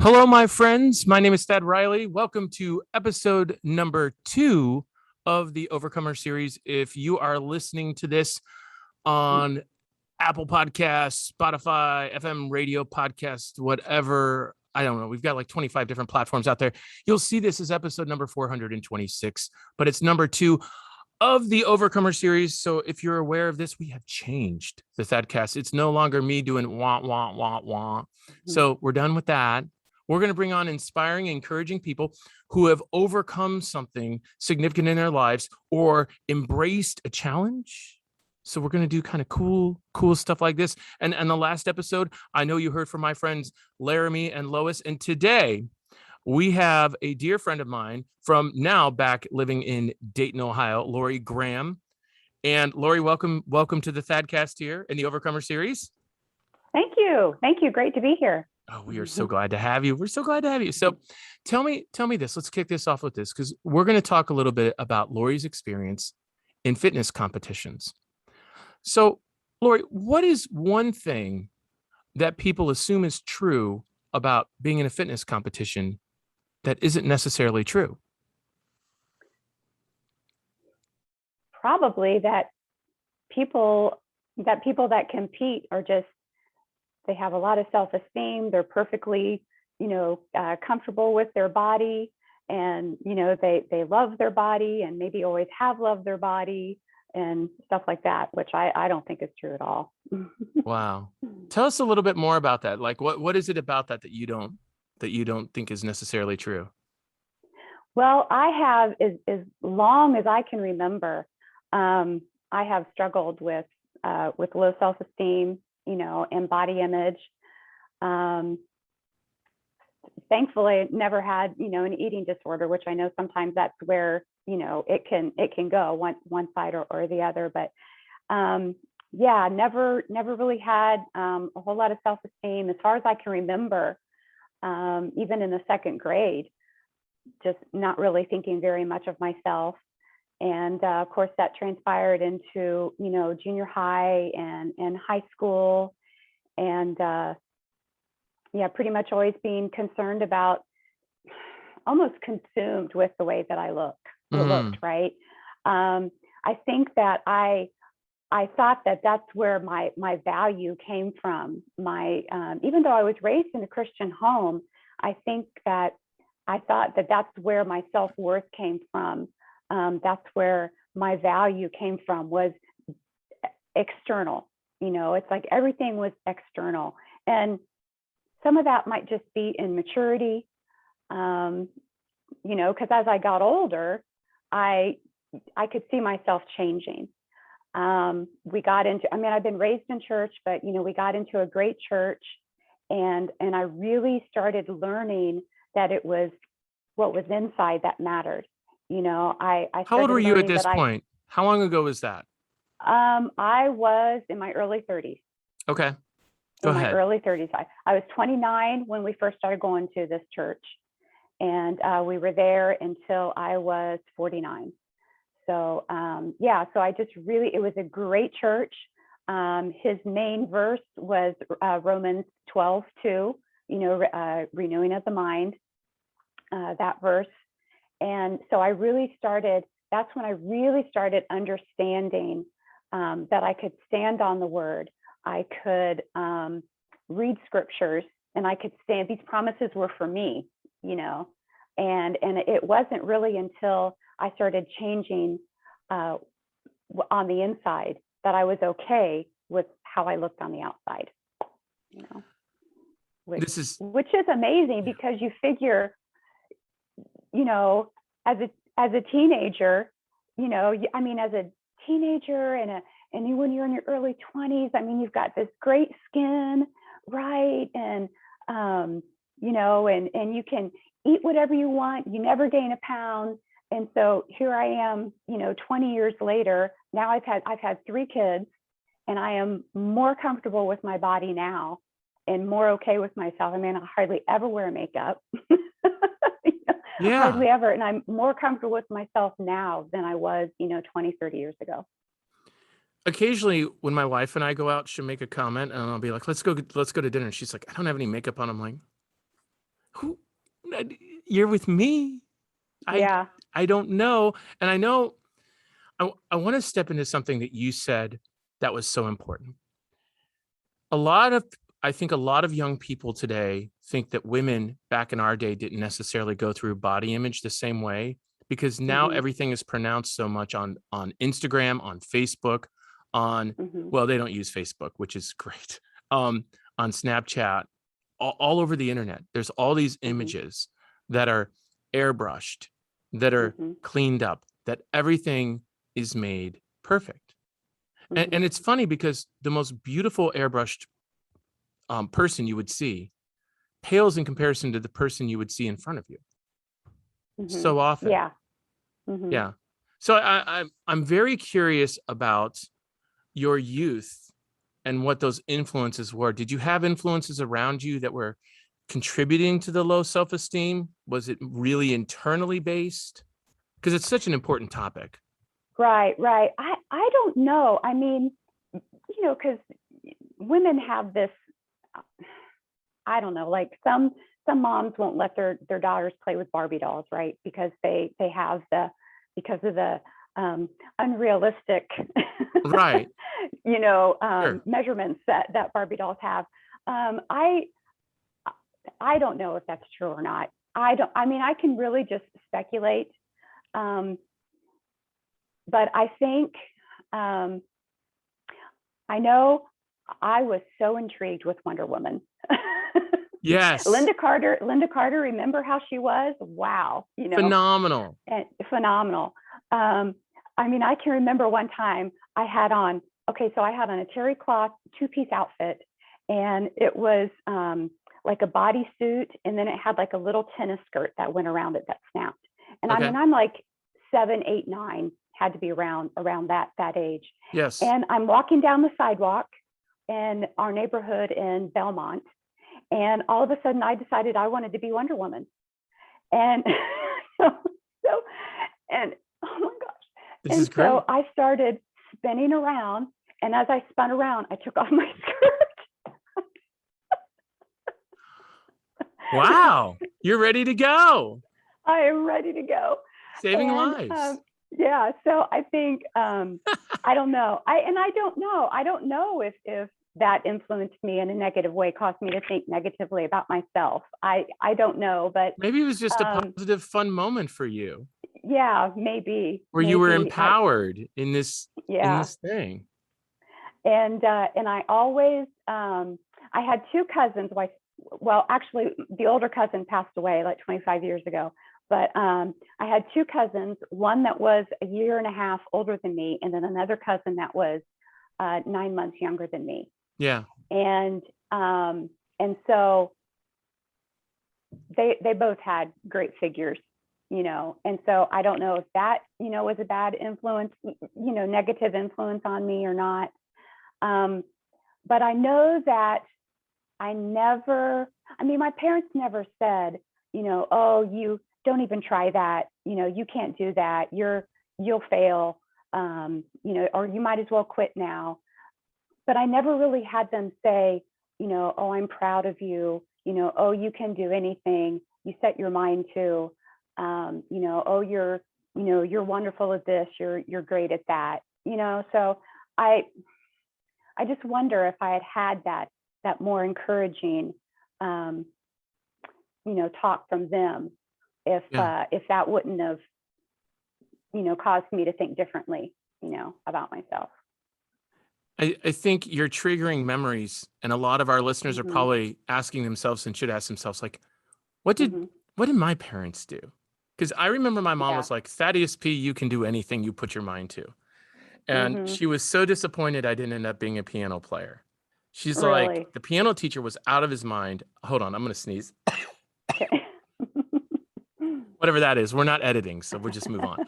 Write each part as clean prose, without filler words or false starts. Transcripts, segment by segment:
Hello, my friends. My name is Thad Riley. Welcome to episode number 2 of the Overcomer series. If you are listening to this on Apple Podcasts, Spotify, FM radio podcast, whatever, I don't know. We've got like 25 different platforms out there. You'll see this as episode number 426, but it's number 2 of the Overcomer series. So if you're aware of this, we have changed the Thadcast. It's no longer me doing wah, wah, wah, wah. So we're done with that. We're going to bring on inspiring, encouraging people who have overcome something significant in their lives or embraced a challenge. So we're going to do kind of cool stuff like this. And the last episode, I know you heard from my friends Laramie and Lois. And today we have a dear friend of mine from now back living in Dayton, Ohio, Lori Graham. And Lori, welcome to the Thadcast here in the Overcomer series. Thank you. Great to be here. Oh, we are so glad to have you. We're so glad to have you. So tell me this. Let's kick this off with this, because we're going to talk a little bit about Lori's experience in fitness competitions. So, Lori, what is one thing that people assume is true about being in a fitness competition that isn't necessarily true? Probably that people that compete are just, they have a lot of self-esteem. They're perfectly, comfortable with their body, and, they love their body and maybe always have loved their body and stuff like that, which I don't think is true at all. Wow. Tell us a little bit more about that. Like, what is it about that you don't think is necessarily true? Well, I have, as long as I can remember, I have struggled with low self-esteem, and body image. Thankfully, I never had, an eating disorder, which I know sometimes that's where, it can go one side or the other. But never really had a whole lot of self-esteem as far as I can remember. Even in the second grade, just not really thinking very much of myself. And of course, that transpired into, junior high and high school. And pretty much always being concerned about, almost consumed with the way that I looked, right? I think that I thought that that's where my value came from. Even though I was raised in a Christian home, I think that I thought that that's where my self-worth came from. That's where my value came from, was external. It's like everything was external. And some of that might just be in maturity, because as I got older, I could see myself changing. I've been raised in church, but, we got into a great church, and I really started learning that it was what was inside that mattered. How old were you at this point? How long ago was that? I was in my early 30s. Okay. Go ahead. My early 30s. I was 29 when we first started going to this church, and we were there until I was 49. So so I just really, it was a great church. His main verse was Romans 12:2, renewing of the mind, that verse. And so that's when I really started understanding that I could stand on the word. I could read scriptures, and I could stand, these promises were for me, and it wasn't really until I started changing on the inside that I was okay with how I looked on the outside, which is amazing, because you figure, as a teenager, as a teenager and when you're in your early 20s, you've got this great skin, right? And, and you can eat whatever you want. You never gain a pound. And so here I am, 20 years later. Now I've had 3 kids, and I am more comfortable with my body now and more okay with myself. I hardly ever wear makeup. Hardly ever. And I'm more comfortable with myself now than I was, 20, 30 years ago. Occasionally when my wife and I go out, she'll make a comment, and I'll be like, let's go to dinner. And she's like, I don't have any makeup on. I'm like, who you're with me. Yeah. I don't know. And I know I want to step into something that you said that was so important. A lot of I think a lot of young people today think that women back in our day didn't necessarily go through body image the same way, because now Hmm. everything is pronounced so much on Instagram, on Facebook, on Hmm. well, they don't use Facebook, which is great. On Snapchat, all over the internet. There's all these Hmm. images that are airbrushed, that are Hmm. cleaned up, that everything is made perfect. And Hmm. it's funny because the most beautiful airbrushed person you would see pales in comparison to the person you would see in front of you Hmm. so often. Yeah. Hmm. Yeah. So I'm very curious about your youth and what those influences were. Did you have influences around you that were contributing to the low self-esteem? Was it really internally based? Because it's such an important topic. Right, right. I don't know. I mean, because women have this, I don't know, like some moms won't let their daughters play with Barbie dolls, right? Because they have because of the unrealistic Right. Sure. measurements that Barbie dolls have. Um, I I don't know if that's true or not. I mean, I can really just speculate. Um, but I think um, I know I was so intrigued with Wonder Woman. Yes. Linda Carter, remember how she was? Wow, Phenomenal. and phenomenal. Um, I mean, I can remember one time I had on, okay, so I had on a terry cloth two-piece outfit, and it was like a bodysuit, and then it had like a little tennis skirt that went around it that snapped. And I Okay. mean, I'm like 7, 8, 9, had to be around that age. Yes. And I'm walking down the sidewalk in our neighborhood in Belmont, and all of a sudden I decided I wanted to be Wonder Woman. And so, so and oh my gosh. This is And great. so I started spinning around, and as I spun around, I took off my skirt. Wow. You're ready to go. I am ready to go. Saving And lives. yeah, so I think I don't know. I don't know. I don't know if that influenced me in a negative way, caused me to think negatively about myself. I don't know, but Maybe it was just a um, positive, fun moment for you yeah, maybe, where you were maybe. empowered in Yeah. this thing. And I always I had two cousins. Well, actually, the older cousin passed away like 25 years ago. But I had two cousins, one that was a year and a half older than me, and then another cousin that was 9 months younger than me. Yeah. And so they both had great figures, and so I don't know if that was a bad influence, negative influence on me or not. But I know that I mean, my parents never said, oh, you don't even try that, you can't do that, you'll fail, or you might as well quit now. But I never really had them say, oh, I'm proud of you, oh, you can do anything, you set your mind to, oh, you're wonderful at this, you're great at that, so I just wonder if I had that more encouraging, talk from them, if Yeah. if that wouldn't have, caused me to think differently, about myself. I think you're triggering memories, and a lot of our listeners are Hmm. probably asking themselves and should ask themselves, like, what did Hmm. what did my parents do? Because I remember my mom Yeah. was like, Thaddeus P, you can do anything you put your mind to. And Hmm. she was so disappointed I didn't end up being a piano player. She's like, Really. the piano teacher was out of his mind. Hold on, I'm gonna sneeze. Okay. Whatever that is, we're not editing, so we'll just move on.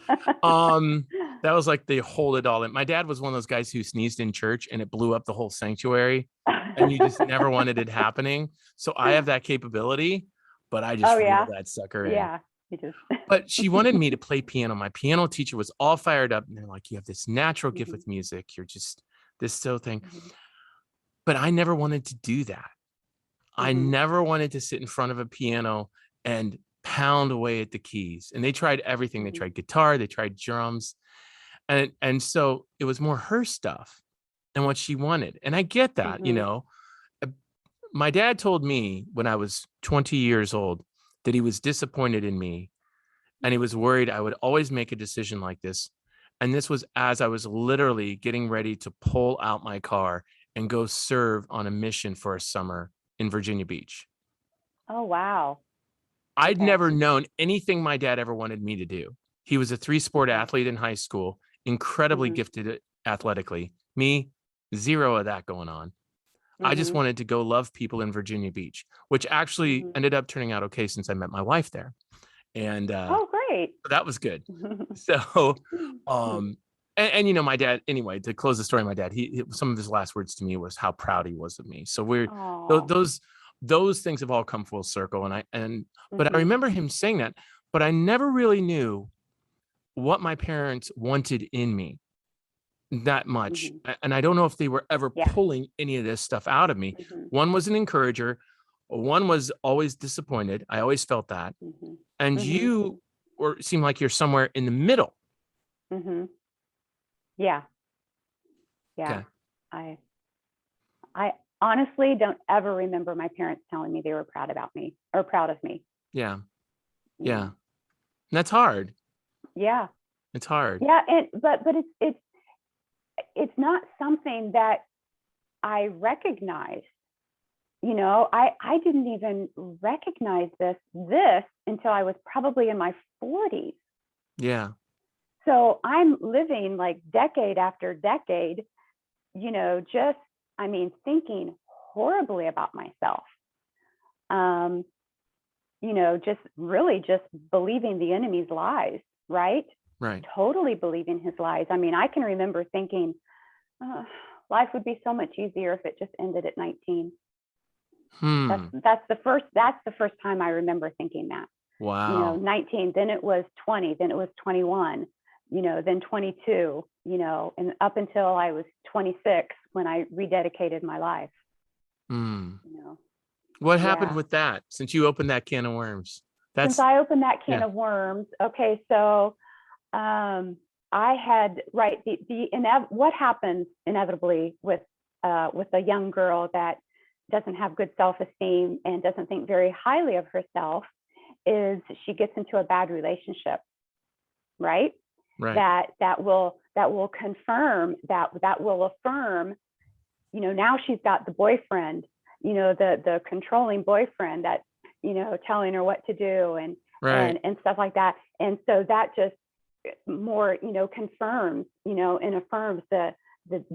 Um, that was like the hold it all in. My dad was one of those guys who sneezed in church and it blew up the whole sanctuary, and you just never wanted it happening. So I have that capability, but I just Oh reel yeah. that sucker in. Yeah. You just. But she wanted me to play piano. My piano teacher was all fired up, and they're like, you have this natural gift Hmm. with music. You're just this so thing. Hmm. But I never wanted to do that. I Hmm. never wanted to sit in front of a piano and pound away at the keys. And they tried everything. They Mhm. tried guitar, they tried drums. And so it was more her stuff and what she wanted. And I get that, Mhm. Uh, my dad told me when I was 20 years old that he was disappointed in me and he was worried I would always make a decision like this. And this was as I was literally getting ready to pull out my car and go serve on a mission for a summer in Virginia Beach. Oh, wow. I'd Okay. never known anything my dad ever wanted me to do. He was a three-sport Okay. athlete in high school, incredibly Mhm. gifted athletically. Me, zero of that going on. I just Mhm. wanted to go love people in Virginia Beach, which actually Mhm. ended up turning out okay since I met my wife there. And Oh, great. that was good. So, um, and my dad, anyway, to close the story, my dad, some of his last words to me was how proud he was of me. So Oh. those things have all come full circle. But I Mhm. remember him saying that, but I never really knew what my parents wanted in me that much. Mhm. And I don't know if they were ever Yeah. pulling any of this stuff out of me. Mhm. One was an encourager, one was always disappointed. I always felt that. Mhm. And Mhm. you seem like you're somewhere in the middle. Mhm. Yeah. Yeah. Okay. I I honestly don't ever remember my parents telling me they were proud about me or proud of me. Yeah. You Yeah. know. And that's hard. Yeah. It's hard. Yeah. And but it's not something that I recognize. I didn't even recognize this until I was probably in my 40s. Yeah. So I'm living like decade after decade, just, I mean, thinking horribly about myself. Um, just really just believing the enemy's lies, right? Right. Totally believing his lies. I mean, I can remember thinking, oh, life would be so much easier if it just ended at 19. That's Hmm. the first time I remember thinking that. Wow. 19, then it was 20, then it was 21, then 22, and up until I was 26 when I rededicated my life, Hmm. you know. What happened Yeah. with that since you opened that can of worms? Since That's I opened that can yeah. of worms, okay, so I had, right, what happens inevitably with a young girl that doesn't have good self-esteem and doesn't think very highly of herself is she gets into a bad relationship, right? Right. That will confirm that will affirm, now she's got the boyfriend, the controlling boyfriend that, telling her what to do and Right. and stuff like that. And so that just more, confirms, and affirms the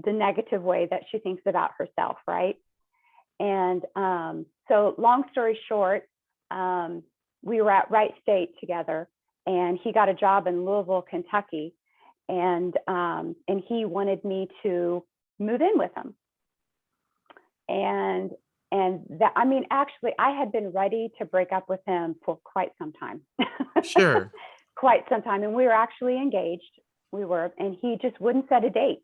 negative way that she thinks about herself, right? And so long story short, we were at Wright State together, and he got a job in Louisville, Kentucky, and he wanted me to move in with him. And that, I mean, actually, I had been ready to break up with him for quite some time. Sure. Quite some time. And we were actually engaged. And he just wouldn't set a date.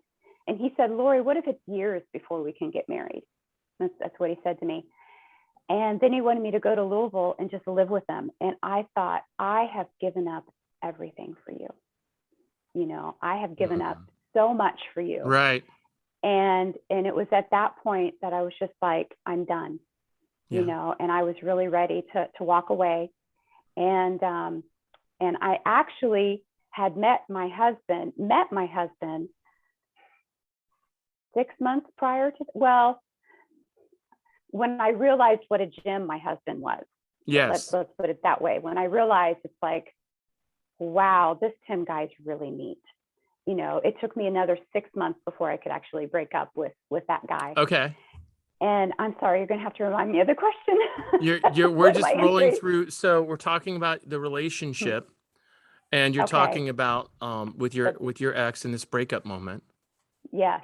And he said, Lori, what if it's years before we can get married? That's what he said to me. And then he wanted me to go to Louisville and just live with them. And I thought, I have given up everything for you. I have given up so much for you. Right. And it was at that point that I was just like, I'm done, Yeah. and I was really ready to walk away. And I actually had met my husband 6 months prior to, well, when I realized what a gem my husband was. Yes. Let's put it that way. When I realized it's like, wow, this Tim guy's really neat. It took me another 6 months before I could actually break up with that guy. Okay. And I'm sorry, you're going to have to remind me of the question. We're just rolling through. So we're talking about the relationship, and you're Okay. talking about with your ex in this breakup moment. Yes.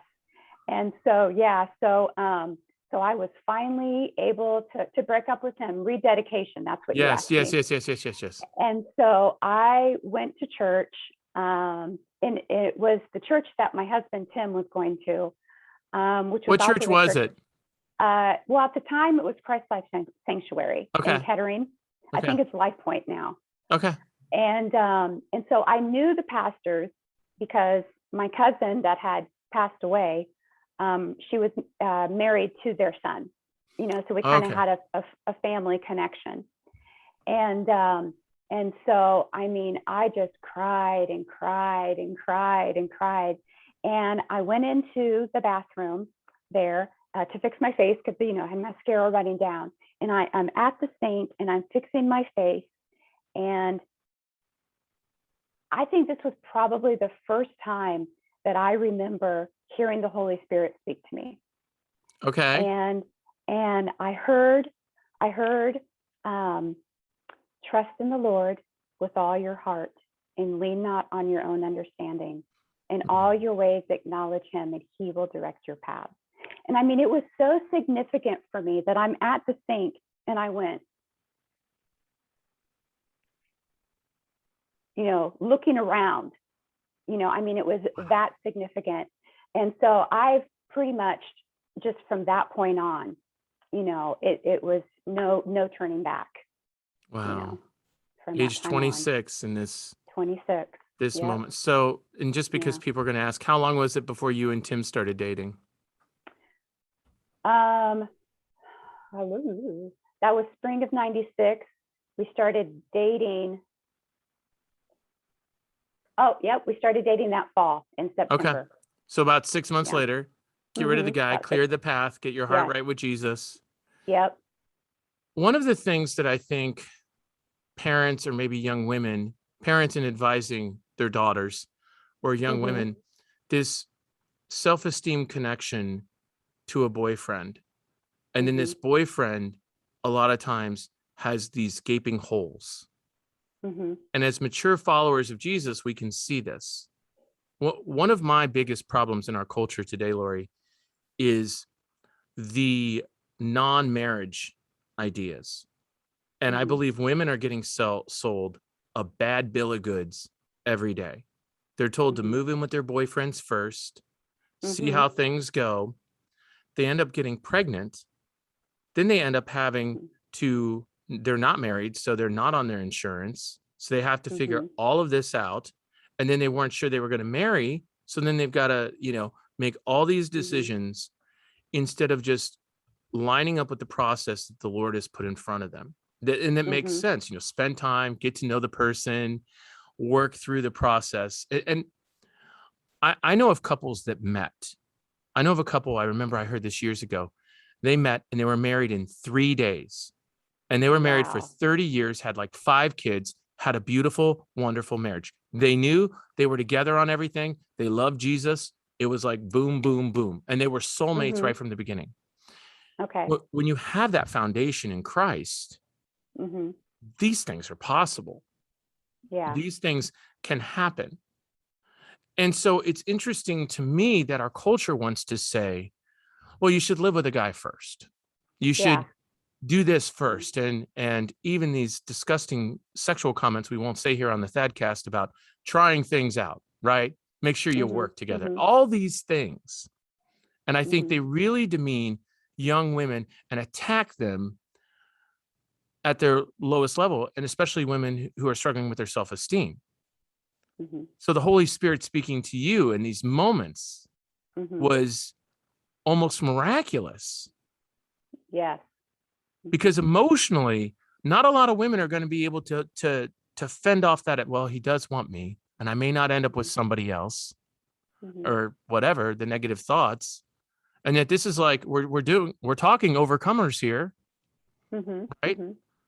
And so, yeah, so I was finally able to break up with him. Rededication, that's what you asked me. Yes. And so I went to church, and it was the church that my husband Tim was going to, which was What also church the was church. it? Well, at the time it was Christ Life Sanctuary Okay. in Kettering. I Okay. think it's Life Point now. Okay. And so I knew the pastors because my cousin that had passed away, she was married to their son, so we kind of Okay. had a family connection. And so, I mean, I just cried and cried and cried and cried. And I went into the bathroom there to fix my face because, I had mascara running down. And I'm at the sink and I'm fixing my face. And I think this was probably the first time that I remember hearing the Holy Spirit speak to me. Okay. And I heard, trust in the Lord with all your heart and lean not on your own understanding. In all your ways, acknowledge him and he will direct your path. And I mean, it was so significant for me that I'm at the sink and I went, looking around, I mean, it was that significant. And so I've pretty much just from that point on, it was no turning back. Wow. From Age that time 26 in this 26. this Yep. moment. So, and just because Yeah. people are going to ask, how long was it before you and Tim started dating? That was spring of 96. We started dating. Oh, yep. We started dating that fall in September. So about 6 months Yeah. later, get rid of the guy, About clear 6. the path, get your heart Yes. right with Jesus. Yep. One of the things that I think parents or maybe young women, parents in advising their daughters or young women, this self-esteem connection to a boyfriend. And then this boyfriend, a lot of times, has these gaping holes. And as mature followers of Jesus, we can see this. Well, one of my biggest problems in our culture today, Lori, is the non-marriage ideas. And I believe women are getting sold a bad bill of goods every day. They're told to move in with their boyfriends first, see how things go. They end up getting pregnant. Then they end up having they're not married, so they're not on their insurance. So they have to figure all of this out. And then they weren't sure they were going to marry. So then they've got to, make all these decisions instead of just lining up with the process that the Lord has put in front of them. And that makes sense, spend time, get to know the person, work through the process. And I know of couples that met. I know of a couple, I remember I heard this years ago. They met and they were married in 3 days. And they were married for 30 years, had like 5 kids, had a beautiful, wonderful marriage. They knew they were together on everything. They loved Jesus. It was like boom, boom, boom. And they were soulmates right from the beginning. Okay. When you have that foundation in Christ, these things are possible. Yeah. These things can happen. And so it's interesting to me that our culture wants to say, well, you should live with a guy first. You should do this first. And even these disgusting sexual comments we won't say here on the Thadcast about trying things out, right? Make sure you work together. All these things. And I think they really demean young women and attack them at their lowest level, and especially women who are struggling with their self-esteem. So the Holy Spirit speaking to you in these moments was almost miraculous. Yes. Because emotionally, not a lot of women are going to be able to fend off that. Well, he does want me, and I may not end up with somebody else, or whatever the negative thoughts. And yet, this is like we're talking overcomers here, right?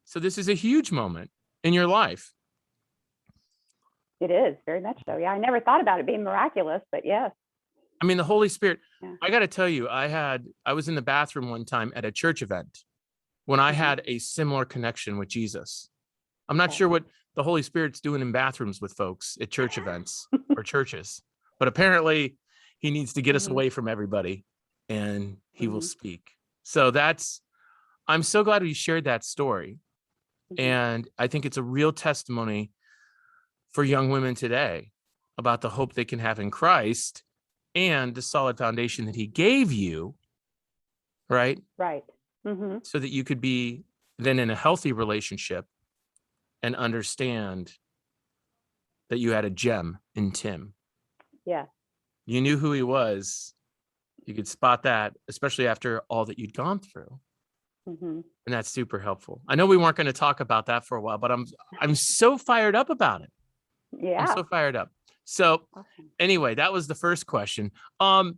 So this is a huge moment in your life. It is very much so. Yeah, I never thought about it being miraculous, but yes. I mean, the Holy Spirit. Yeah. I got to tell you, I was in the bathroom one time at a church event when I had a similar connection with Jesus. I'm not sure what the Holy Spirit's doing in bathrooms with folks at church events or churches, but apparently he needs to get us away from everybody and he will speak. So I'm so glad we shared that story. And I think it's a real testimony for young women today about the hope they can have in Christ and the solid foundation that he gave you, right? Right. So that you could be then in a healthy relationship and understand that you had a gem in Tim. Yeah. You knew who he was. You could spot that, especially after all that you'd gone through. Mm-hmm. And that's super helpful. I know we weren't going to talk about that for a while, but I'm so fired up about it. Yeah. I'm so fired up. So Awesome. anyway, that was the first question. So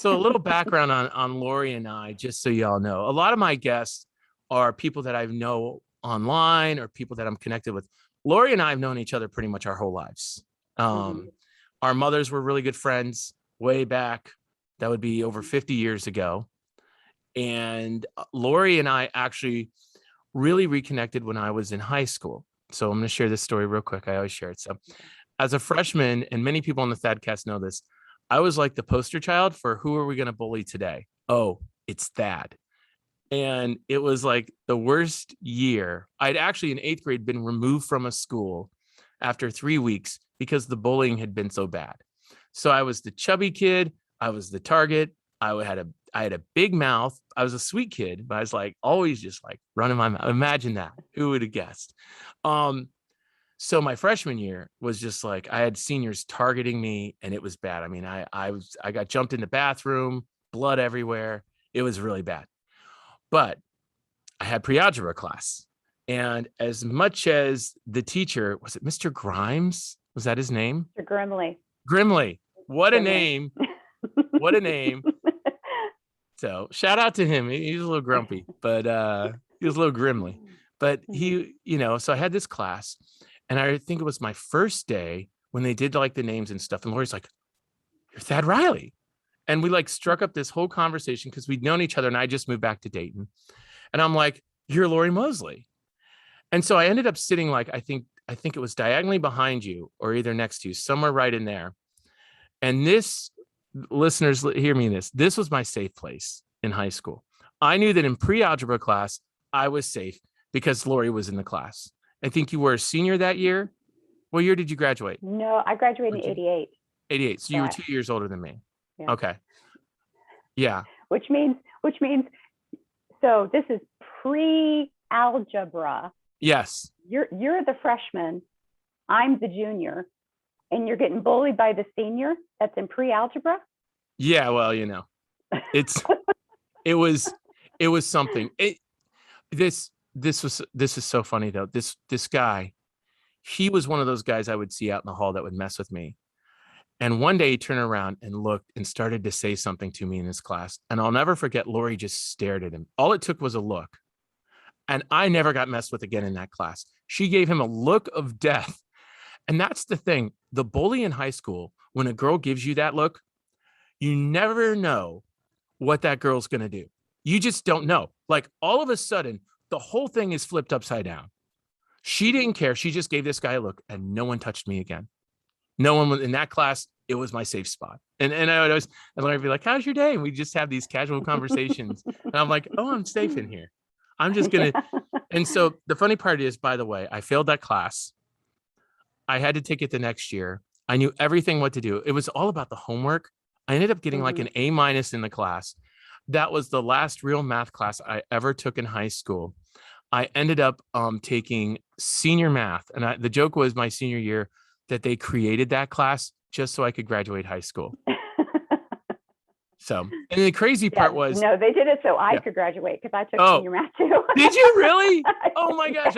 a little background on Lori and I, just so y'all know. A lot of my guests are people that I know online or people that I'm connected with. Lori and I have known each other pretty much our whole lives. Our mothers were really good friends way back. That would be over 50 years ago. And Lori and I actually really reconnected when I was in high school. So I'm going to share this story real quick. I always share it. So as a freshman, and many people on the Thadcast know this, I was like the poster child for who are we going to bully today? Oh, it's Thad. And it was like the worst year. I'd actually in 8th grade been removed from a school after 3 weeks because the bullying had been so bad. So I was the chubby kid. I was the target. I had a big mouth. I was a sweet kid, but I was like always just like running my mouth. Imagine that. Who would have guessed? So my freshman year was just like I had seniors targeting me, and it was bad. I mean, I got jumped in the bathroom, blood everywhere. It was really bad. But I had pre-algebra class, and as much as the teacher, was it Mr. Grimes? Was that his name? Mr. Grimley. Grimley. What a Grimley. name. What a name. So shout out to him. He's a little grumpy, but he was a little grimly. But he, so I had this class, and I think it was my first day when they did like the names and stuff. And Lori's like, "You're Thad Riley." And we like struck up this whole conversation because we'd known each other, and I just moved back to Dayton. And I'm like, "You're Lori Mosley." And so I ended up sitting like, I think it was diagonally behind you or either next to you, somewhere right in there. And this, listeners, hear me in this. This was my safe place in high school. I knew that in pre-algebra class, I was safe because Lori was in the class. I think you were a senior that year. What year did you graduate? No, I graduated in 88. 88. So you were 2 years older than me. Yeah. Okay. Yeah. Which means, so this is pre-algebra. Yes. You're the freshman. I'm the junior. And you're getting bullied by the senior that's in pre-algebra? Yeah, well, it was something. This is so funny though. This guy, he was one of those guys I would see out in the hall that would mess with me. And one day he turned around and looked and started to say something to me in his class. And I'll never forget, Lori just stared at him. All it took was a look. And I never got messed with again in that class. She gave him a look of death. And that's the thing. The bully in high school, when a girl gives you that look, you never know what that girl's going to do. You just don't know. Like all of a sudden, the whole thing is flipped upside down. She didn't care. She just gave this guy a look, and no one touched me again. No one was in that class. It was my safe spot. And I would always, and I'd be like, "How's your day?" And we just have these casual conversations. And I'm like, "Oh, I'm safe in here. I'm just going to." And so the funny part is, by the way, I failed that class. I had to take it the next year. I knew everything what to do. It was all about the homework. I ended up getting like an A- in the class. That was the last real math class I ever took in high school. I ended up taking senior math. And the joke was my senior year that they created that class just so I could graduate high school. So, and the crazy part was, no, they did it so I could graduate because I took senior math too. Did you really? Oh my gosh,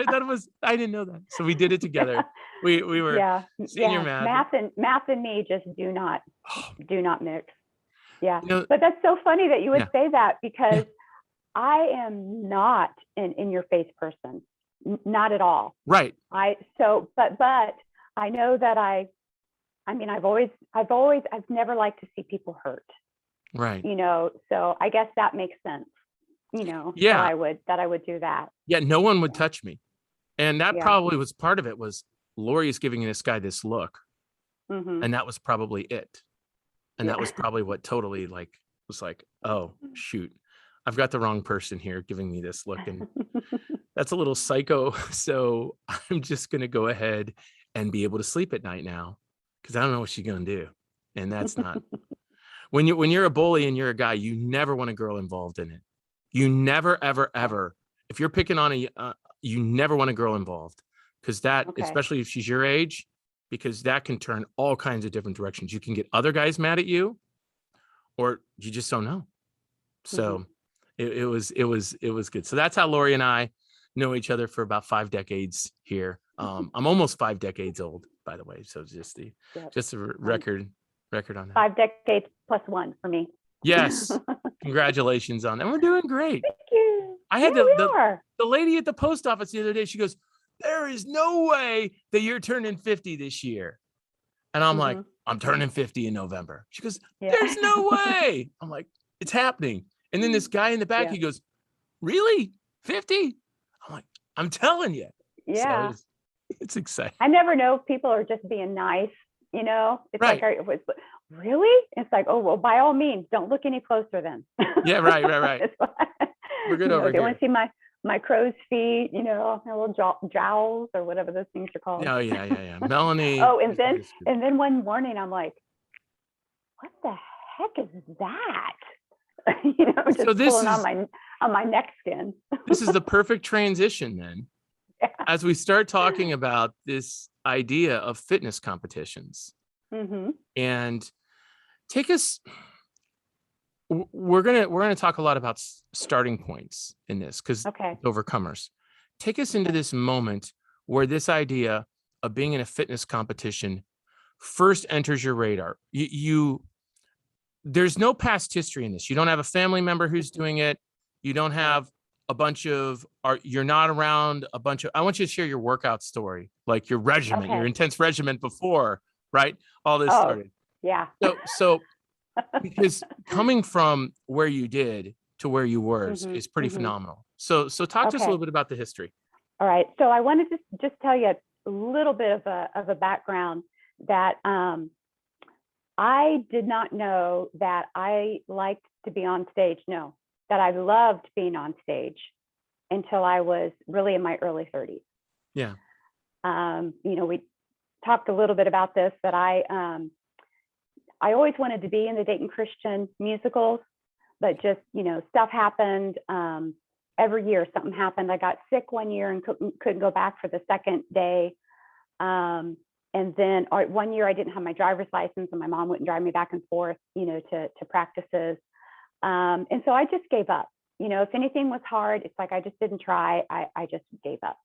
I didn't know that. So we did it together. We were senior math. Math and me just do not mix. Yeah, but that's so funny that you would say that because I am not an in-your-face person, not at all. Right. But I know that I've never liked to see people hurt. Right. So I guess that makes sense. That I would do that. Yeah, no one would touch me. And that probably was part of it was Lori's giving this guy this look. Mm-hmm. And that was probably it. And that was probably what totally was like, oh, shoot, I've got the wrong person here giving me this look. And that's a little psycho. So I'm just going to go ahead and be able to sleep at night now because I don't know what she's going to do. And that's not. When you're a bully and you're a guy, you never want a girl involved in it. You never, ever, ever. If you're picking on you never want a girl involved because that, Okay. especially if she's your age, because that can turn all kinds of different directions. You can get other guys mad at you, or you just don't know. So it was good. So that's how Lori and I know each other for about 5 decades here. I'm almost 5 decades old, by the way. So just a record on that. 5 decades plus 1 for me. Yes. Congratulations on that. We're doing great. Thank you. I had we the are. lady at the post office the other day. She goes, "There is no way that you're turning 50 this year." And I'm like, "I'm turning 50 in November." She goes, "There's no way." I'm like, "It's happening." And then this guy in the back, he goes, "Really? 50?" I'm like, "I'm telling you." Yeah. So it's exciting. I never know if people are just being nice, you know? It's Right. like, really? It's like, oh, well, by all means, don't look any closer then. Yeah, right. We're good over here. They want here. to see my crow's feet, you know, my little jowls or whatever those things are called. Oh, yeah. Melanie. Oh, and then one morning I'm like, what the heck is that? You know, just So this pulling is on my neck skin. this is the perfect transition then. Yeah. As we start talking about this idea of fitness competitions. And take us, we're gonna talk a lot about starting points in this, because overcomers. Take us into this moment where this idea of being in a fitness competition first enters your radar. There's no past history in this. You don't have a family member who's doing it. You don't have a bunch of, you're not around a bunch of, I want you to share your workout story, like your regimen, your intense regimen before, right? All this started. Yeah. So because coming from where you did to where you were is pretty phenomenal. So talk to us a little bit about the history. All right. So I wanted to just tell you a little bit of a background that I did not know that I liked to be on stage. No, that I loved being on stage until I was really in my early 30s. Yeah. You know, we talked a little bit about this, that I always wanted to be in the Dayton Christian musicals, but just, you know, stuff happened. Every year something happened. I got sick one year and couldn't go back for the second day. And then one year I didn't have my driver's license and my mom wouldn't drive me back and forth, you know, to practices. And so I just gave up. You know, if anything was hard, it's like I just didn't try. I just gave up.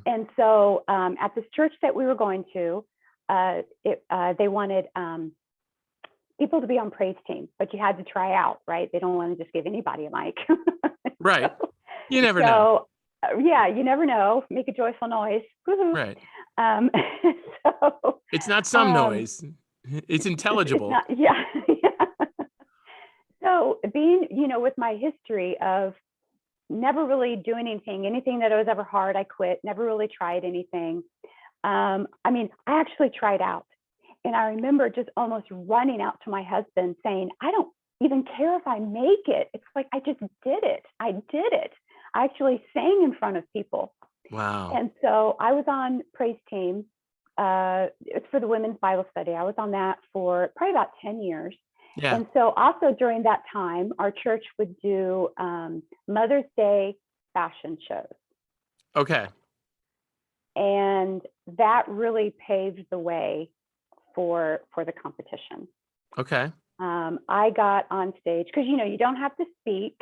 And so at this church that we were going to, they wanted people to be on praise team, but you had to try out, right? They don't want to just give anybody a mic. Right. You never know. Yeah, you never know. Make a joyful noise. Woo-hoo. Right. So it's not some noise. It's intelligible. It's not, yeah. So being, you know, with my history of never really doing anything that was ever hard, I quit, never really tried anything. I mean, I actually tried out. And I remember just almost running out to my husband saying, I don't even care if I make it. It's like, I just did it. I did it. I actually sang in front of people. Wow. And so I was on praise team. It's for the women's Bible study. I was on that for probably about 10 years. Yeah. And so also during that time, our church would do Mother's Day fashion shows. Okay. And that really paved the way for the competition. Okay. I got on stage because, you know, you don't have to speak,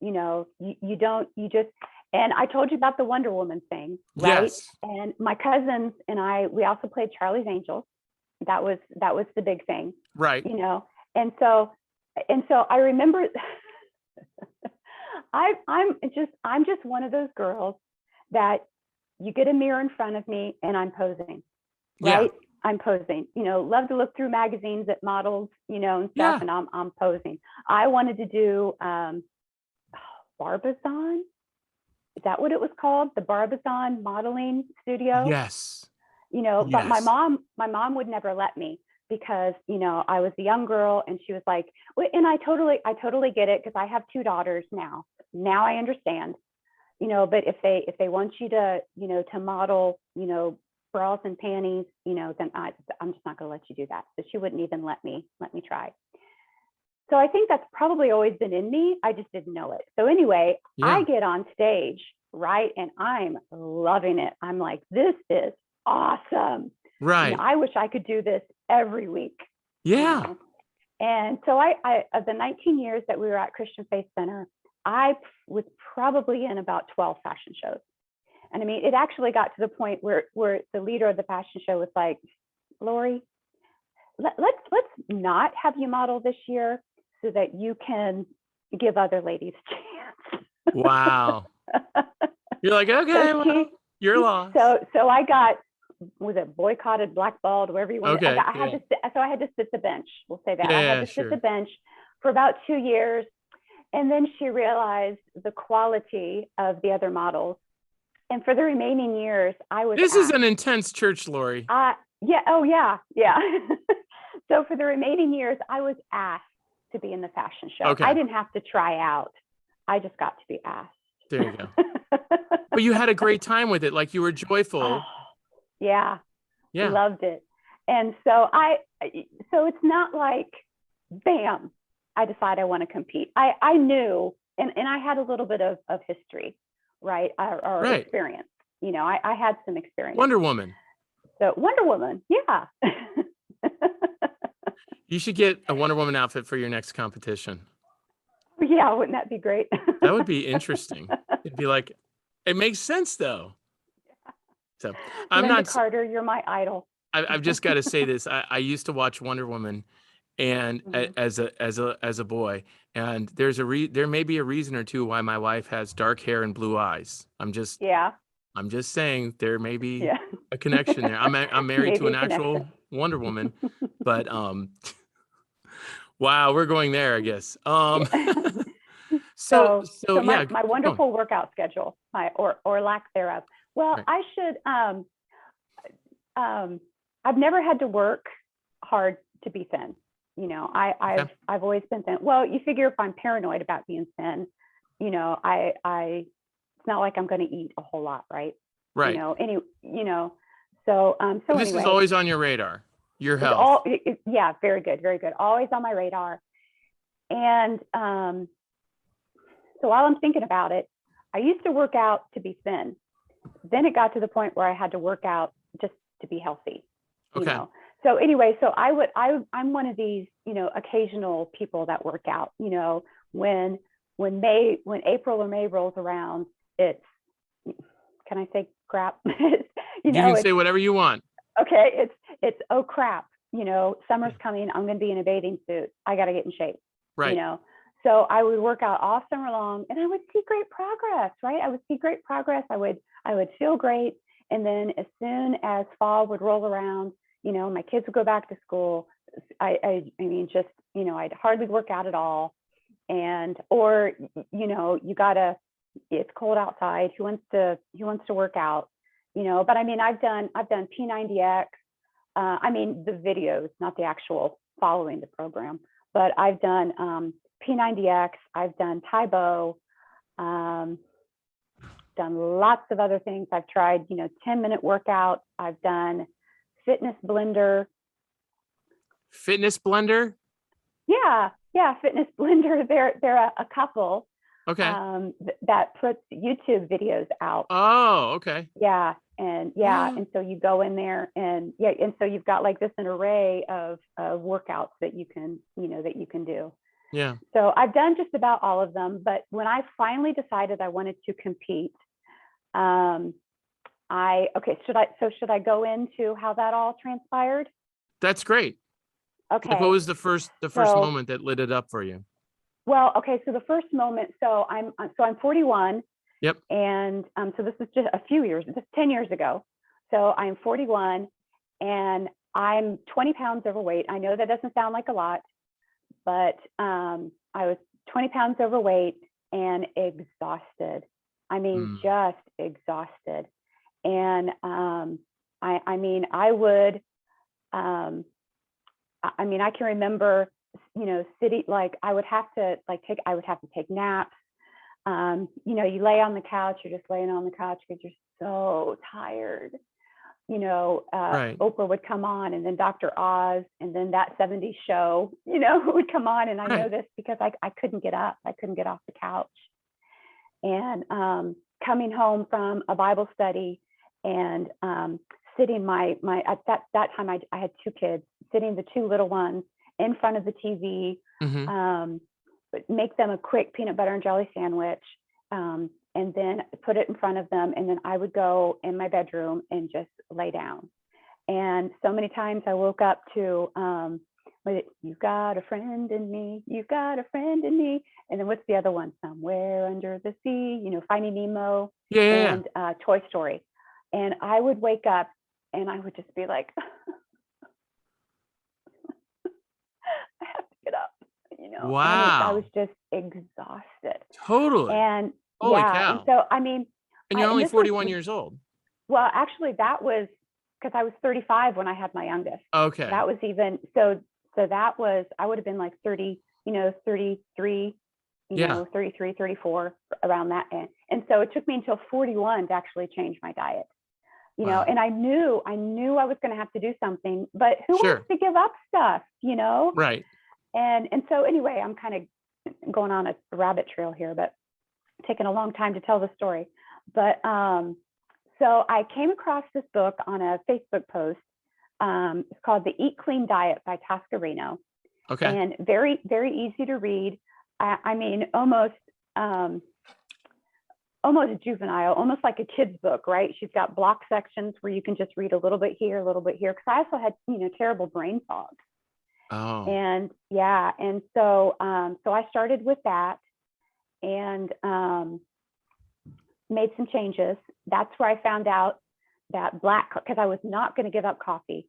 you know, you just, and I told you about the Wonder Woman thing, right? Yes. And my cousins and we also played Charlie's Angels. That was the big thing. Right. You know, and so I remember I'm just one of those girls that you get a mirror in front of me and I'm posing, right? Yeah. I'm posing, you know, love to look through magazines at models, you know, and stuff. Yeah. And I'm posing. I wanted to do Barbizon. Is that what it was called? The Barbizon modeling studio? Yes. You know, but my mom would never let me because, you know, I was a young girl and she was like, and I totally get it because I have 2 daughters now. Now I understand, you know, but if they want you to, you know, to model, you know, bras and panties, you know, then I'm just not going to let you do that. So she wouldn't even let me try. So I think that's probably always been in me. I just didn't know it. So anyway, yeah. I get on stage right? And I'm loving it. I'm like, this is awesome. Right. I wish I could do this every week. Yeah. And so I of the 19 years that we were at Christian Faith Center, I was probably in about 12 fashion shows. And I mean, it actually got to the point where the leader of the fashion show was like, Lori, let's not have you model this year so that you can give other ladies a chance. Wow. You're like, okay, well, you're lost. So I got, was it boycotted, blackballed, wherever you want. Okay. I had to sit, so I had to sit the bench. We'll say that. Yeah, I had to sit the bench for about 2 years. And then she realized the quality of the other models. And for the remaining years, I was This is an intense church, Lori. Yeah. Oh, yeah. Yeah. So for the remaining years, I was asked to be in the fashion show. Okay. I didn't have to try out. I just got to be asked. There you go. But you had a great time with it. Like you were joyful. Oh, yeah. Yeah. Loved it. And so so it's not like, bam, I decide I want to compete. I knew, and I had a little bit of history, right? Or Right. experience. I had some experience. Wonder Woman. So Wonder Woman. Yeah. You should get a Wonder Woman outfit for your next competition. Yeah, wouldn't that be great? That would be interesting. It'd be like, it makes sense though. So I'm Linda not Carter, you're my idol. I've just got to say this. I used to watch Wonder Woman, and as a boy, and there may be a reason or two why my wife has dark hair and blue eyes. I'm just saying there may be a connection there. I'm married to an actual Wonder Woman, but wow, we're going there, I guess. So yeah, my wonderful workout schedule, or lack thereof. Well, right. I should. I've never had to work hard to be thin. I've always been thin. Well, you figure if I'm paranoid about being thin, it's not like I'm going to eat a whole lot, right? Right. So this is always on your radar. Your health. Yeah, very good, very good. Always on my radar. And so while I'm thinking about it, I used to work out to be thin. Then it got to the point where I had to work out just to be healthy. Okay. So anyway, so I'm one of these, occasional people that work out. When April or May rolls around, it's, can I say crap? You can say whatever you want. Okay, it's oh crap. Summer's coming. I'm going to be in a bathing suit. I got to get in shape. Right. So I would work out all summer long, and I would see great progress. Right. I would see great progress. I would feel great. And then as soon as fall would roll around, my kids would go back to school. I mean, just, I'd hardly work out at all. Or it's cold outside. Who wants to work out? But I mean, I've done P90X. I mean, the videos, not the actual following the program, but I've done P90X. I've done Tae Bo. Done lots of other things. I've tried, 10-minute workouts. I've done Fitness Blender. Fitness Blender? Yeah, Fitness Blender. They're a couple. Okay. That puts YouTube videos out. Oh, okay. Yeah, and so you go in there and so you've got like an array of workouts that you can do. Yeah. So I've done just about all of them, but when I finally decided I wanted to compete, should I go into how that all transpired? That's great. Okay. Like what was the first moment that lit it up for you? Well, okay, so the first moment, so I'm 41. Yep. And so this is just a few years, just 10 years ago. So I'm 41 and I'm 20 pounds overweight. I know that doesn't sound like a lot, but I was 20 pounds overweight and exhausted. I mean, just exhausted. And I can remember, sitting, like I would have to take naps. You lay on the couch, you're just laying on the couch because you're so tired. Right. Oprah would come on, and then Dr. Oz, and then that 70s show, would come on. And I know this because I couldn't get up. I couldn't get off the couch. And coming home from a Bible study and sitting at that time I had 2 kids, sitting the 2 little ones in front of the TV, make them a quick peanut butter and jelly sandwich, and then put it in front of them. And then I would go in my bedroom and just lay down. And so many times I woke up to, you've got a friend in me, you've got a friend in me. And then what's the other one? Somewhere under the sea, Finding Nemo, and Toy Story. And I would wake up and I would just be like, I have to get up, Wow. And I was just exhausted. Totally. And holy yeah, cow. and so, I mean. And you're only 41 years old. Well, actually that was, because I was 35 when I had my youngest. Okay. That was even, so that was, I would have been like 30, 33, 33, 34, around that end. And so it took me until 41 to actually change my diet, and I knew I was going to have to do something, but who wants to give up stuff, Right. And so anyway, I'm kind of going on a rabbit trail here, but taking a long time to tell the story. But so I came across this book on a Facebook post. It's called The Eat Clean Diet by Tosca Reno. Okay. And very, very easy to read. I mean, almost juvenile, almost like a kid's book, right? She's got block sections where you can just read a little bit here, a little bit here. Because I also had, terrible brain fog. Oh. And yeah, and so so I started with that, and made some changes. That's where I found out that because I was not going to give up coffee.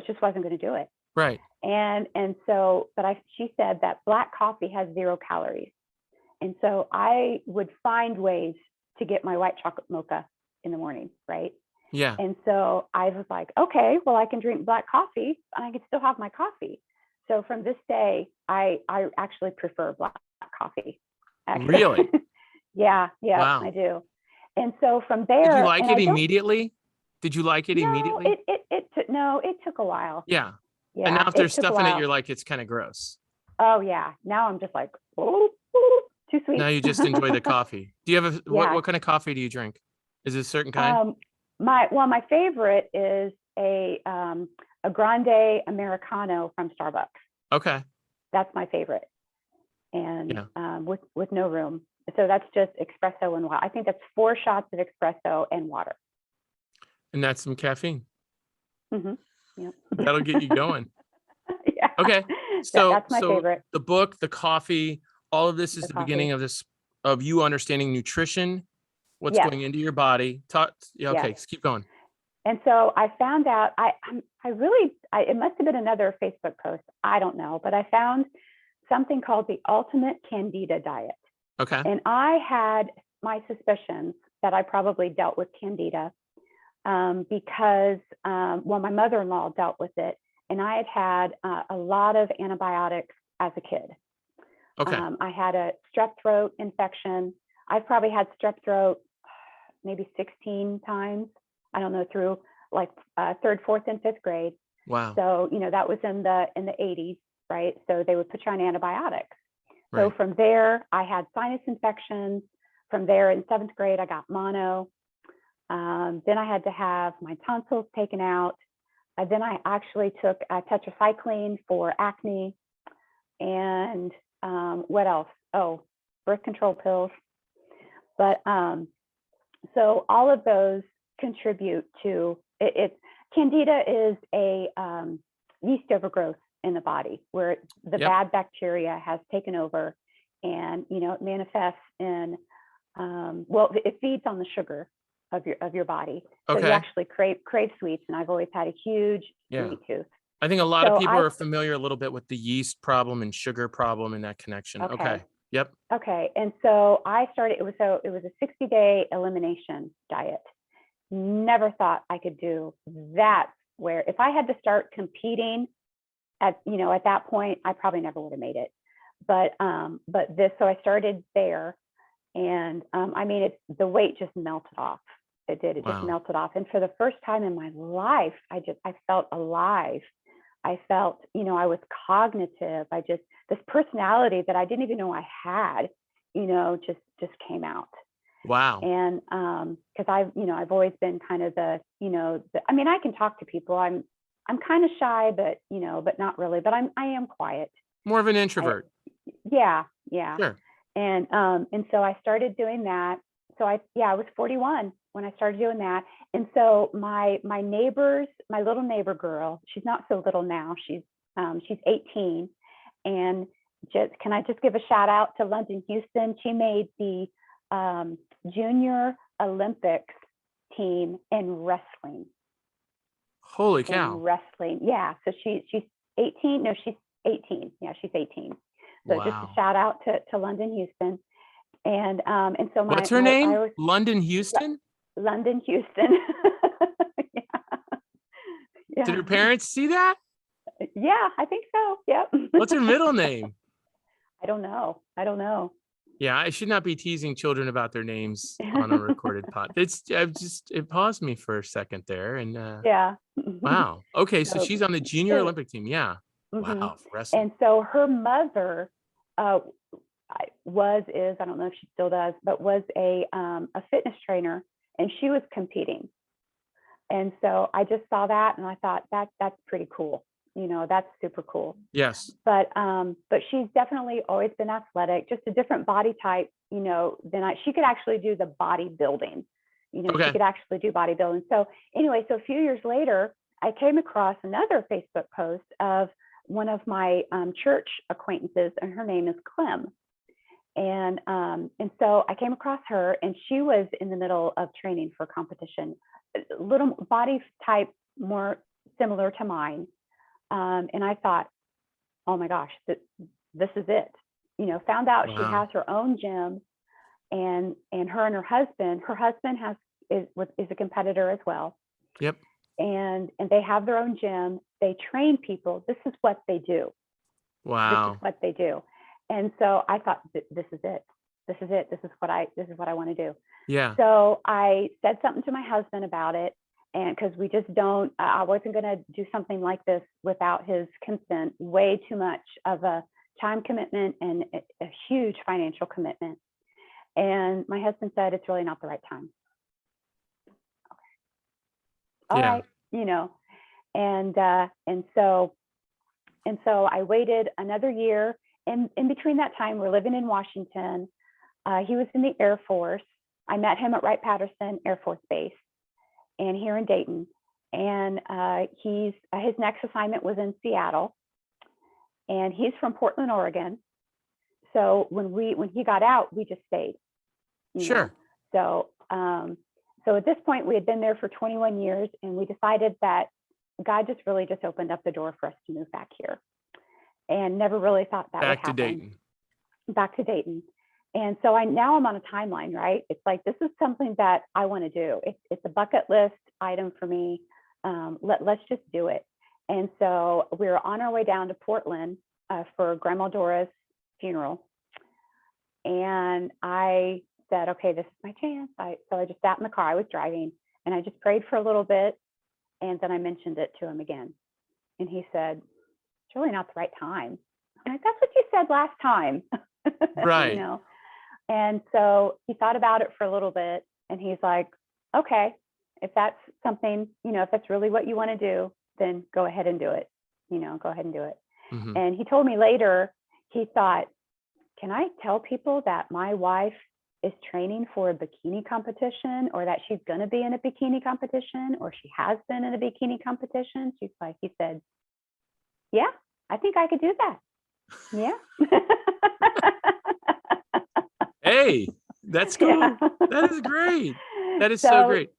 Just wasn't going to do it. Right. And so, but she said that black coffee has 0 calories. And so I would find ways to get my white chocolate mocha in the morning, right? Yeah. And so I was like, okay, well, I can drink black coffee and I can still have my coffee. So from this day, I actually prefer black coffee. Actually. Really? Yeah, Wow. I do. And so from there, did you like it immediately? Did you like it immediately? No, it took a while. Yeah. Yeah. And now if there's stuff in it, you're like, it's kind of gross. Oh yeah. Now I'm just like, too sweet. Now you just enjoy the coffee. Do you have what kind of coffee do you drink? Is it a certain kind? My favorite is a grande Americano from Starbucks. Okay. That's my favorite. And with no room. So that's just espresso and water. I think that's 4 shots of espresso and water. And that's some caffeine. Mm-hmm. Yep. That'll get you going. Yeah. Okay. So that's my favorite. The book, the coffee, all of this is the beginning of you understanding nutrition, what's going into your body. Okay, keep going. And so I found out, it must have been another Facebook post. I don't know, but I found something called the Ultimate Candida Diet. Okay. And I had my suspicions that I probably dealt with Candida because, my mother-in-law dealt with it, and I had a lot of antibiotics as a kid. Okay. I had a strep throat infection. I've probably had strep throat maybe 16 times. I don't know, through like 3rd, 4th, and 5th grade. Wow. So, that was in the 80s, right? So they would put you on antibiotics. Right. So from there, I had sinus infections. From there, in 7th grade, I got mono. Then I had to have my tonsils taken out. Then I actually took tetracycline for acne. And what else? Oh, birth control pills. But so all of those contribute to it. Candida is a yeast overgrowth in the body where the bad bacteria has taken over, and it manifests in it feeds on the sugar of your body. So you actually crave sweets, and I've always had a huge sweet tooth. I think a lot of people are familiar a little bit with the yeast problem and sugar problem and that connection. Okay. Yep. Okay. And so I started, it was a 60-day elimination diet. Never thought I could do that, where if I had to start competing at that point, I probably never would have made it. But so I started there, and the weight just melted off. It did. It just melted off. And for the first time in my life, I felt alive. I felt, I was cognitive. This personality that I didn't even know I had, just came out. Wow. And because I've always been kind of I mean, I can talk to people. I'm kind of shy, but but not really. But I am quiet. More of an I introvert. Yeah, yeah. Sure. And so I started doing that. So I was 41 when I started doing that. And so my neighbors, my little neighbor girl, she's not so little now. She's 18. And can I just give a shout out to London Houston? She made the Junior Olympics team in wrestling. Holy cow. Yeah. So she's 18. No, she's 18. Yeah, she's 18. So just a Wow. shout out to London Houston. And so What's her name? London Houston? London Houston. Yeah. Did her parents see that? Yeah, I think so. Yep. What's her middle name? I don't know. Yeah, I should not be teasing children about their names on a recorded pod. It paused me for a second there. And Yeah. wow. Okay, so So, she's on the Junior Olympic team. Yeah. mhm. Wow. Wrestling. And so her mother uh, is, I don't know if she still does, but was a fitness trainer, and she was competing. And so I just saw that and I thought that's pretty cool. That's super cool. Yes. But she's definitely always been athletic, just a different body type, than she could actually do the bodybuilding. Okay. She could actually do bodybuilding. So anyway, so a few years later, I came across another Facebook post of one of my church acquaintances, and her name is Clem. And so I came across her, and she was in the middle of training for competition, little body type more similar to mine. And I thought, oh my gosh, this is it. Found out she has her own gym, and her and her husband is a competitor as well. Yep. And they have their own gym. They train people. This is what they do. Wow. This is what they do. And so I thought, this is it. This is it. This is what I want to do. Yeah. So I said something to my husband about it. And because we just I wasn't going to do something like this without his consent. Way too much of a time commitment and a huge financial commitment. And my husband said, it's really not the right time. Okay. All right. And so I waited another year. And in between that time, we're living in Washington. He was in the Air Force. I met him at Wright-Patterson Air Force Base, and here in Dayton. And his next assignment was in Seattle, and he's from Portland, Oregon. So when he got out, we just stayed. Sure. So at this point, we had been there for 21 years, and we decided that God just really just opened up the door for us to move back here, and never really thought that would happen. Back to Dayton. And so now I'm on a timeline, right? It's like, this is something that I want to do. It's a bucket list item for me. Let's just do it. And so we were on our way down to Portland for Grandma Dora's funeral. And I said, okay, this is my chance. So I just sat in the car. I was driving, and I just prayed for a little bit. And then I mentioned it to him again. And he said, it's really not the right time. I'm like, that's what you said last time. Right. And so he thought about it for a little bit, and he's like, okay, if that's something, if that's really what you want to do, then go ahead and do it. Go ahead and do it. Mm-hmm. And he told me later, he thought, can I tell people that my wife is training for a bikini competition, or that she's going to be in a bikini competition, or she has been in a bikini competition? He said, yeah, I think I could do that. Yeah. Hey, that's cool. Yeah. That is great. That is so great.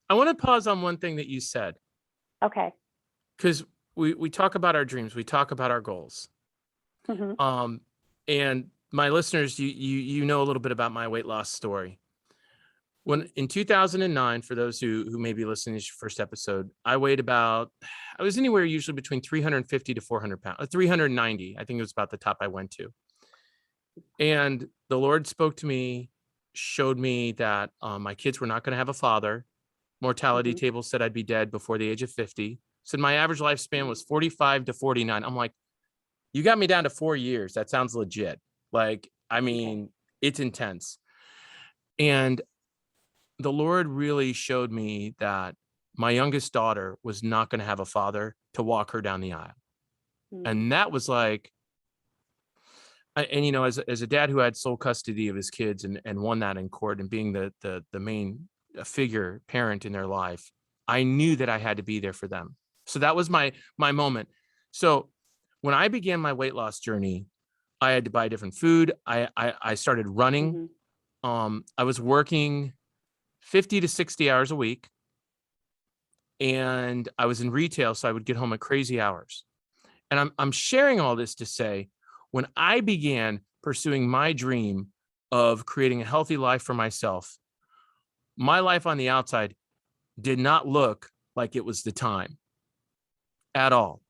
I want to pause on one thing that you said. Okay. Because we talk about our dreams, we talk about our goals. Mm-hmm. And my listeners, you know a little bit about my weight loss story. When in 2009, for those who may be listening to this first episode, I was anywhere usually between 350 to 400 pounds, 390. I think it was about the top I went to. And the Lord spoke to me, showed me that my kids were not going to have a father. Mortality table said I'd be dead before the age of 50. Said my average lifespan was 45 to 49. I'm like, you got me down to 4 years. That sounds legit. Like, I mean, It's intense. And the Lord really showed me that my youngest daughter was not going to have a father to walk her down the aisle. Mm. And that was like, and you know, as a dad who had sole custody of his kids and won that in court and being the main figure parent in their life, I knew that I had to be there for them. So that was my moment. So when I began my weight loss journey, I had to buy different food. I started running. I was working 50 to 60 hours a week, and I was in retail, so I would get home at crazy hours. And I'm sharing all this to say, when I began pursuing my dream of creating a healthy life for myself, my life on the outside did not look like it was the time at all.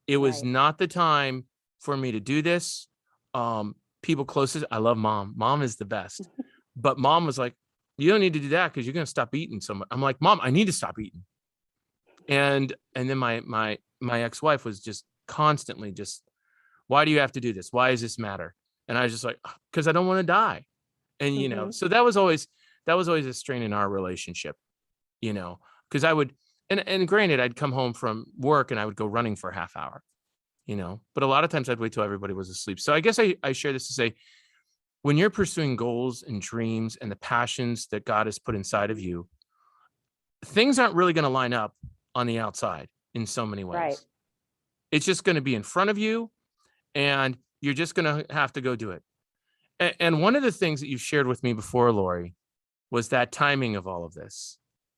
It was Right. not the time for me to do this. People closest, I love mom. Mom is the best. But mom was like, you don't need to do that because you're going to stop eating so much. I'm like, Mom, I need to stop eating. And then my ex-wife was just constantly just, why do you have to do this? Why does this matter? And I was just like, because I don't want to die. And, you know, so that was always a strain in our relationship, you know, because I would, and granted, I'd come home from work and I would go running for a half hour, you know, but a lot of times I'd wait till everybody was asleep. So I guess I share this to say, when you're pursuing goals and dreams and the passions that God has put inside of you, things aren't really going to line up on the outside in so many ways. Right. It's just going to be in front of you, and you're just going to have to go do it. And one of the things that you shared with me before, Lori, was that timing of all of this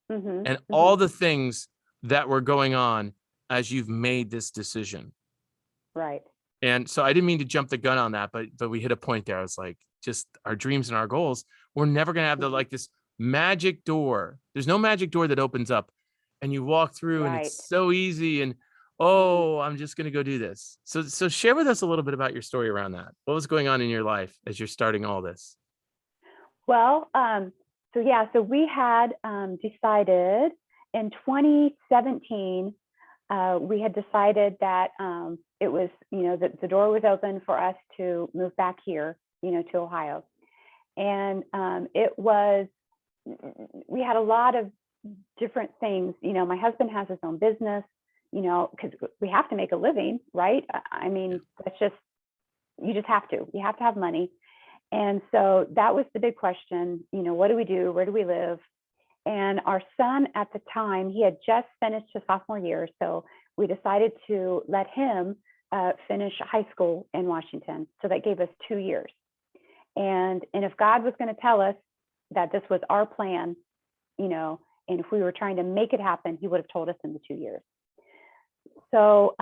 and all the things that were going on as you've made this decision. Right. And so I didn't mean to jump the gun on that, but we hit a point there. I was like, just our dreams and our goals, we're never going to have like this magic door. There's no magic door that opens up and you walk through and it's so easy. And, oh, I'm just going to go do this. So share with us a little bit about your story around that. What was going on in your life as you're starting all this? Well, so we had decided in 2017, we had decided that it was, you know, the door was open for us to move back here, you know, to Ohio. And we had a lot of different things. You know, my husband has his own business, you know, because we have to make a living, right? I mean, you just have to. You have to have money. And so that was the big question, you know, what do we do? Where do we live? And our son at the time, he had just finished his sophomore year. So we decided to let him finish high school in Washington. So that gave us 2 years. And if God was going to tell us that this was our plan, you know, and if we were trying to make it happen, he would have told us in the 2 years. So,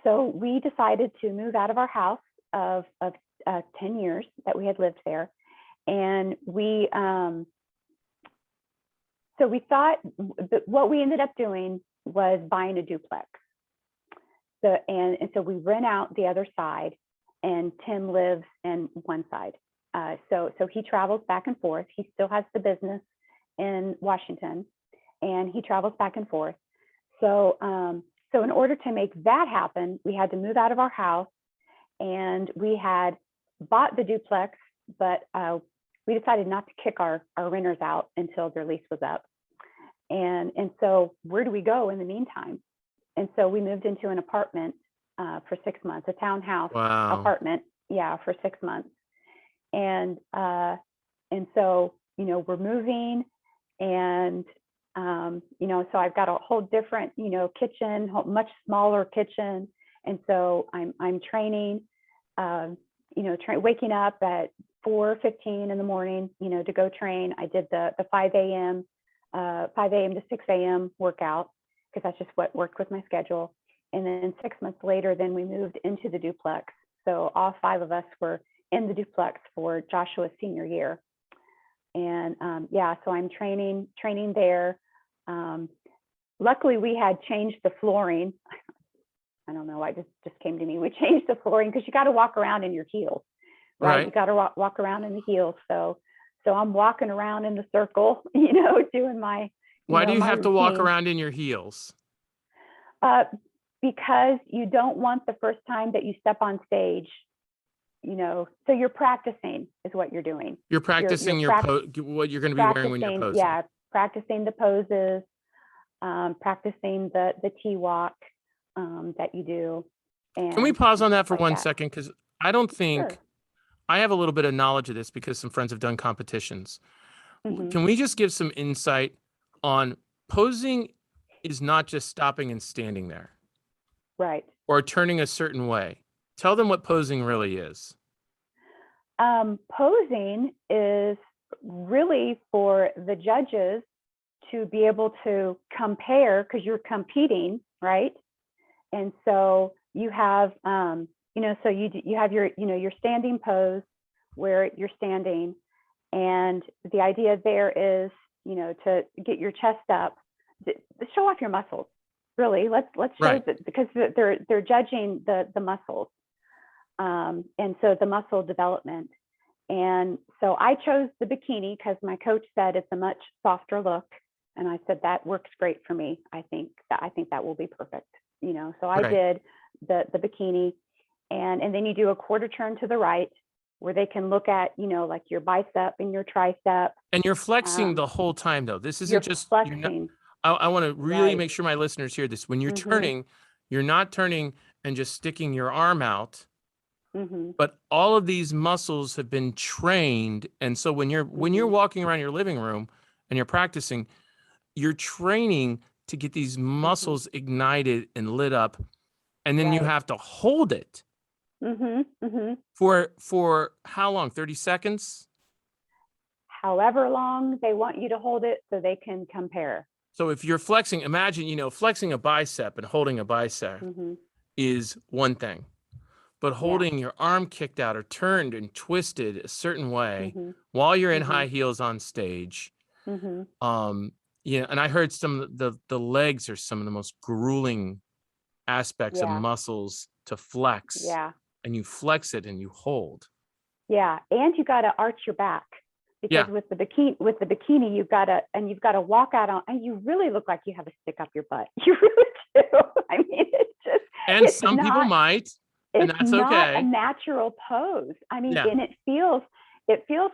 so we decided to move out of our house of 10 years that we had lived there. And so we thought what we ended up doing was buying a duplex. And so we rent out the other side, and Tim lives in one side. So he travels back and forth. He still has the business in Washington, and he travels back and forth. So in order to make that happen, we had to move out of our house, and we had bought the duplex, but we decided not to kick our renters out until their lease was up. And so where do we go in the meantime? And so we moved into an apartment for 6 months, a townhouse apartment, for 6 months. And so, you know, we're moving, and you know, so I've got a whole different, you know, kitchen, much smaller kitchen. And so I'm training, you know, waking up at 4:15 in the morning, you know, to go train. I did the 5 a.m. To 6 a.m. workout, because that's just what worked with my schedule. And then 6 months later, then we moved into the duplex. So all 5 of us were in the duplex for Joshua's senior year. And so I'm training there. Luckily, we had changed the flooring. I don't know why, it just came to me. We changed the flooring because you got to walk around in your heels, right? You got to walk around in the heels. So I'm walking around in the circle, you know, doing my. Why do you have to walk around in your heels? Because you don't want the first time that you step on stage so you're practicing is what you're doing. You're practicing what you're going to be wearing when you're posing. Yeah, practicing the poses, practicing the T-walk that you do. And can we pause on that for like 1 that. second? Because I don't think Sure. I have a little bit of knowledge of this because some friends have done competitions. Mhm. Can we just give some insight on posing is not just stopping and standing there Right. or turning a certain way? Tell them what posing really is. Posing is really for the judges to be able to compare, because you're competing, right? And so you have, so you have your standing pose where you're standing, and the idea there is, to get your chest up, to show off your muscles. Really, let's show Right. that, because they're judging the muscles, and so the muscle development. And so I chose the bikini because my coach said it's a much softer look, and I said that works great for me. I think that will be perfect. So I Right. did the bikini, and then you do a quarter turn to the right where they can look at, like your bicep and your tricep. And you're flexing the whole time, though. This isn't You're just flexing. I want to really Right. make sure my listeners hear this. When you're Mhm. turning, you're not turning and just sticking your arm out, Mhm. but all of these muscles have been trained. And so when you're Mhm. walking around your living room and you're practicing, you're training to get these muscles ignited and lit up, and then you Right. have to hold it Mhm. Mhm. for how long? 30 seconds? However long they want you to hold it so they can compare. So if you're flexing, imagine, flexing a bicep and holding a bicep Mhm. is one thing, but Yeah. holding your arm kicked out or turned and twisted a certain way Mhm. while you're in Mhm. high heels on stage. Mhm. And I heard some of the legs are some of the most grueling aspects of Yeah. muscles to flex, Yeah. and you flex it and you hold. Yeah, and you got to arch your back, because Yeah. with the bikini, you've got to walk out on, and you really look like you have a stick up your butt. You really do. I mean, And it's some people might, and it's that's not a okay. natural pose. I mean, Yeah. and it feels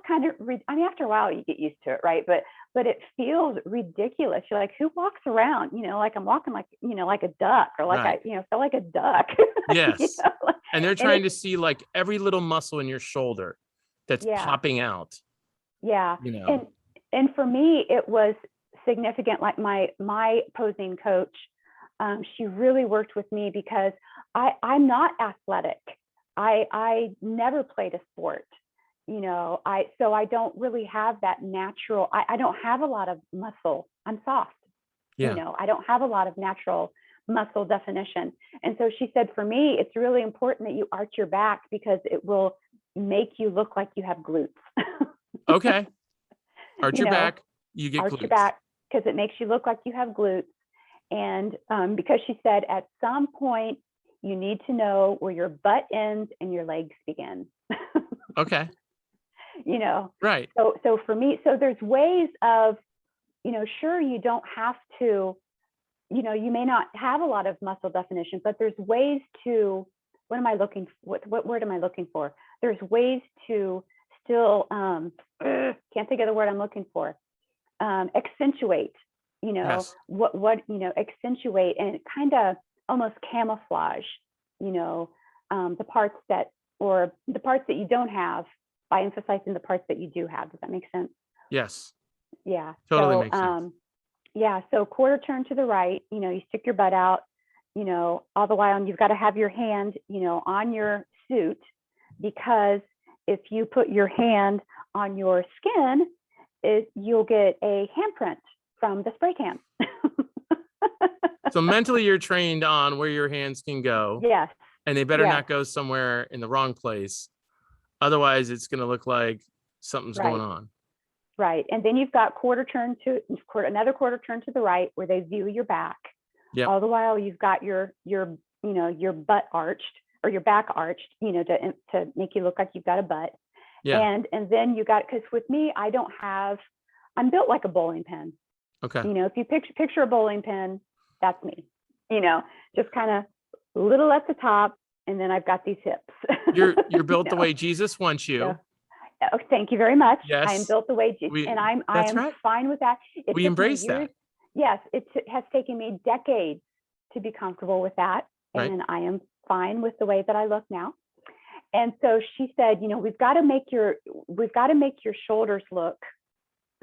kind of, I mean, after a while you get used to it, right? But it feels ridiculous. You're like, who walks around, like I'm walking like, like a duck, or like Right. I feel like a duck. Yes. And they're And trying to see like every little muscle in your shoulder that's yeah. popping out, Yeah. And for me, it was significant. Like my posing coach, she really worked with me because I'm not athletic. I never played a sport. So I don't really have that natural, I don't have a lot of muscle. I'm soft. Yeah. I don't have a lot of natural muscle definition. And so she said, for me, it's really important that you arch your back, because it will make you look like you have glutes. Okay. Arch your you know, back, you get arch glutes. your back, because it makes you look like you have glutes. And because she said at some point you need to know where your butt ends and your legs begin. Okay. Right. So for me, so there's ways of, sure, you don't have to, you may not have a lot of muscle definition, but there's ways to, what word am I looking for? There's ways to still, can't think of the word I'm looking for, accentuate, Yes. accentuate and kind of almost camouflage, the parts that you don't have, by emphasizing the parts that you do have. Does that make sense? Yes. Yeah. Totally So, makes sense. yeah. So quarter turn to the right, you stick your butt out, all the while, and you've got to have your hand, on your suit, because if you put your hand on your skin, you'll get a handprint from the spray can. So mentally you're trained on where your hands can go. Yes. And they better Yes. not go somewhere in the wrong place. Otherwise it's going to look like something's going on. Right. And then you've got another quarter turn to the right where they view your back. Yep. All the while you've got your butt arched, or your back arched, to make you look like you've got a butt. Yeah. And then you got, because with me, I'm built like a bowling pin. Okay. If you picture a bowling pin, that's me. Just kind of little at the top, and then I've got these hips. You're built the way Jesus wants you. So, oh, thank you very much. Yes. I am built the way and I That's am right. fine with that. It We took me embrace years. that. Yes, it has taken me decades to be comfortable with that, Right. and I am fine with the way that I look now. And so she said, we've got to make your shoulders look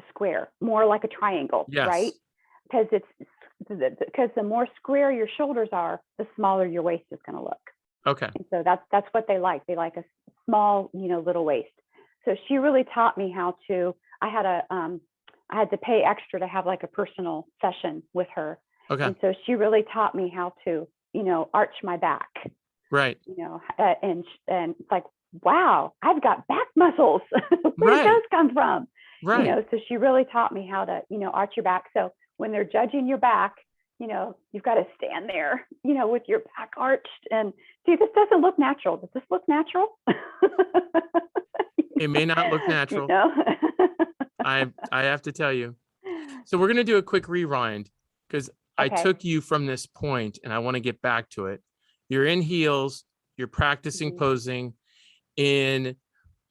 square, more like a triangle, Yes. right? Because the more square your shoulders are, the smaller your waist is going to look. Okay. And so that's what they like. They like a small, little waist. So she really taught me how to. I had to pay extra to have like a personal session with her. Okay. And so she really taught me how to, arch my back. Right. And it's like, wow, I've got back muscles. Where did those come from? Right. So she really taught me how to, arch your back. So when they're judging your back, you've got to stand there, with your back arched and see, this doesn't look natural. Does this look natural? It may not look natural. I have to tell you. So we're going to do a quick rewind because I took you from this point and I want to get back to it. You're in heels, you're practicing posing in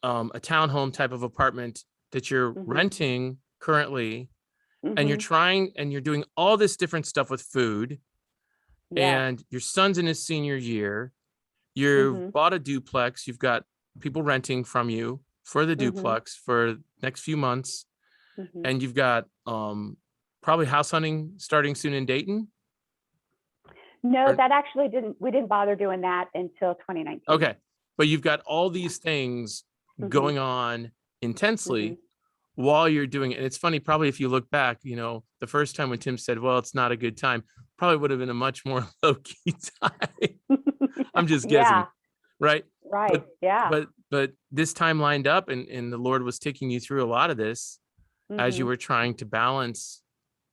a townhome type of apartment that you're renting currently. And you're doing all this different stuff with food. And your son's in his senior year. You've bought a duplex. You've got people renting from you for the duplex for the next few months. And you've got probably house hunting starting soon in Dayton. No, that actually we didn't bother doing that until 2019. Okay. But you've got all these things going on intensely while you're doing it. And it's funny, probably if you look back, the first time when Tim said, well, it's not a good time, probably would have been a much more low-key time. I'm just guessing. Right. Right. But this time lined up and the Lord was taking you through a lot of this as you were trying to balance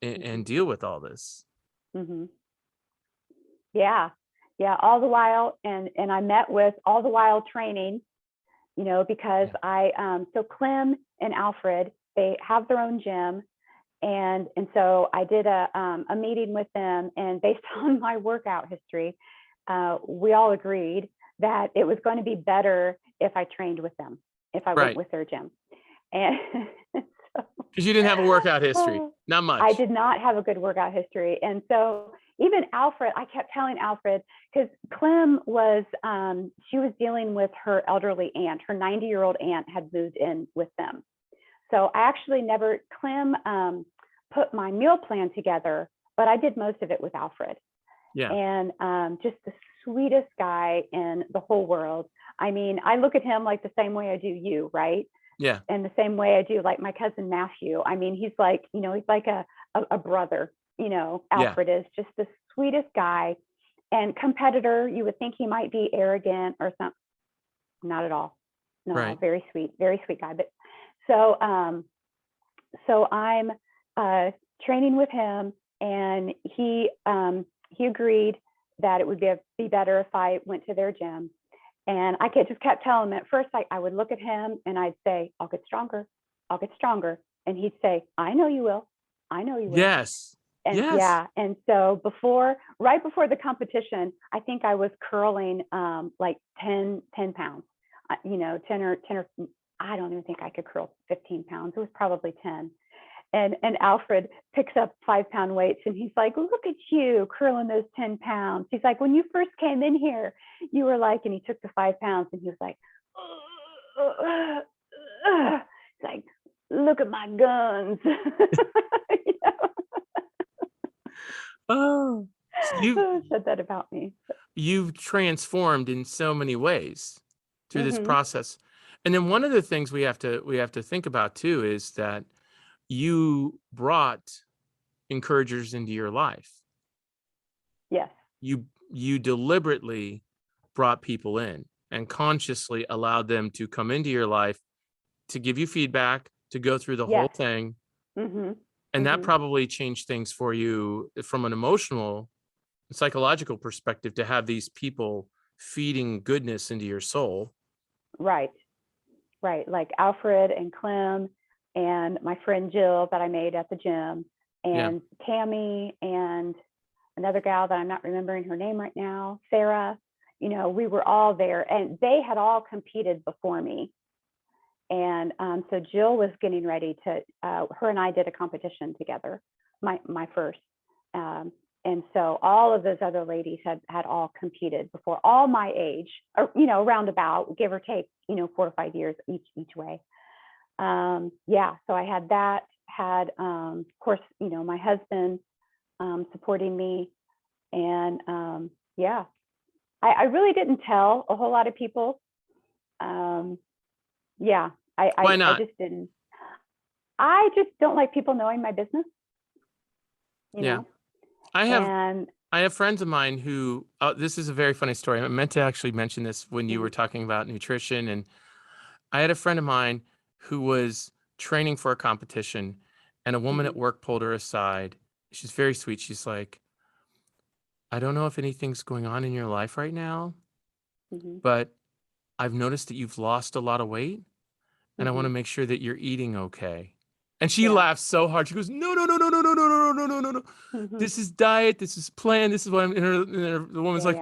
and deal with all this. Yeah. All the while. And I met with all the while training, because so Clem and Alfred, they have their own gym. And so I did a meeting with them, and based on my workout history, we all agreed that it was going to be better if I trained with them, if I went with their gym. And because you didn't have a workout history, not much. I did not have a good workout history. And so even Alfred, I kept telling Alfred, because Clem was, she was dealing with her elderly aunt, her 90-year-old aunt had moved in with them. So I actually Clem put my meal plan together, but I did most of it with Alfred. Yeah. And just the sweetest guy in the whole world. I mean, I look at him like the same way I do you, right? Yeah. And the same way I do like my cousin Matthew. I mean, he's like, he's like a brother, Alfred is just the sweetest guy and competitor. You would think he might be arrogant or something. Not at all. No, very sweet guy. But so I'm training with him, and he agreed that it would be better if I went to their gym. And I just kept telling him at first, I would look at him and I'd say, I'll get stronger. And he'd say, I know you will. Yes. And and so right before the competition, I think I was curling like 10 pounds, 10 or I don't even think I could curl 15 pounds. It was probably 10. And Alfred picks up 5-pound weights, and he's like, look at you curling those 10 pounds. He's like, when you first came in here, you were like, and he took the 5 pounds and he was like, He's like, look at my guns. Oh, so you said that about me. You've transformed in so many ways through this process. And then one of the things we have to think about too is that you brought encouragers into your life. Yes. You deliberately brought people in and consciously allowed them to come into your life to give you feedback, to go through the whole thing. And that probably changed things for you from an emotional, psychological perspective, to have these people feeding goodness into your soul. Right. Like Alfred and Clem and my friend Jill that I made at the gym, and Tammy and another gal that I'm not remembering her name right now, Sarah. we were all there, and they had all competed before me. And so Jill was getting ready to, her and I did a competition together, my first. And so all of those other ladies had all competed before, all my age, or, roundabout, give or take, 4 or 5 years each way. Yeah, so I had that, of course, my husband supporting me. And yeah, I really didn't tell a whole lot of people. Yeah, Why not? I just didn't. I just don't like people knowing my business, Yeah. I have friends of mine who, this is a very funny story. I meant to actually mention this when you were talking about nutrition. And I had a friend of mine who was training for a competition, and a woman at work pulled her aside. She's very sweet. She's like, I don't know if anything's going on in your life right now, but I've noticed that you've lost a lot of weight, and I want to make sure that you're eating okay. And she laughed so hard. She goes, no, no, no, no, no, no, no, no, no, no, no, no. This is diet. This is plan. This is what I'm. And the woman's like,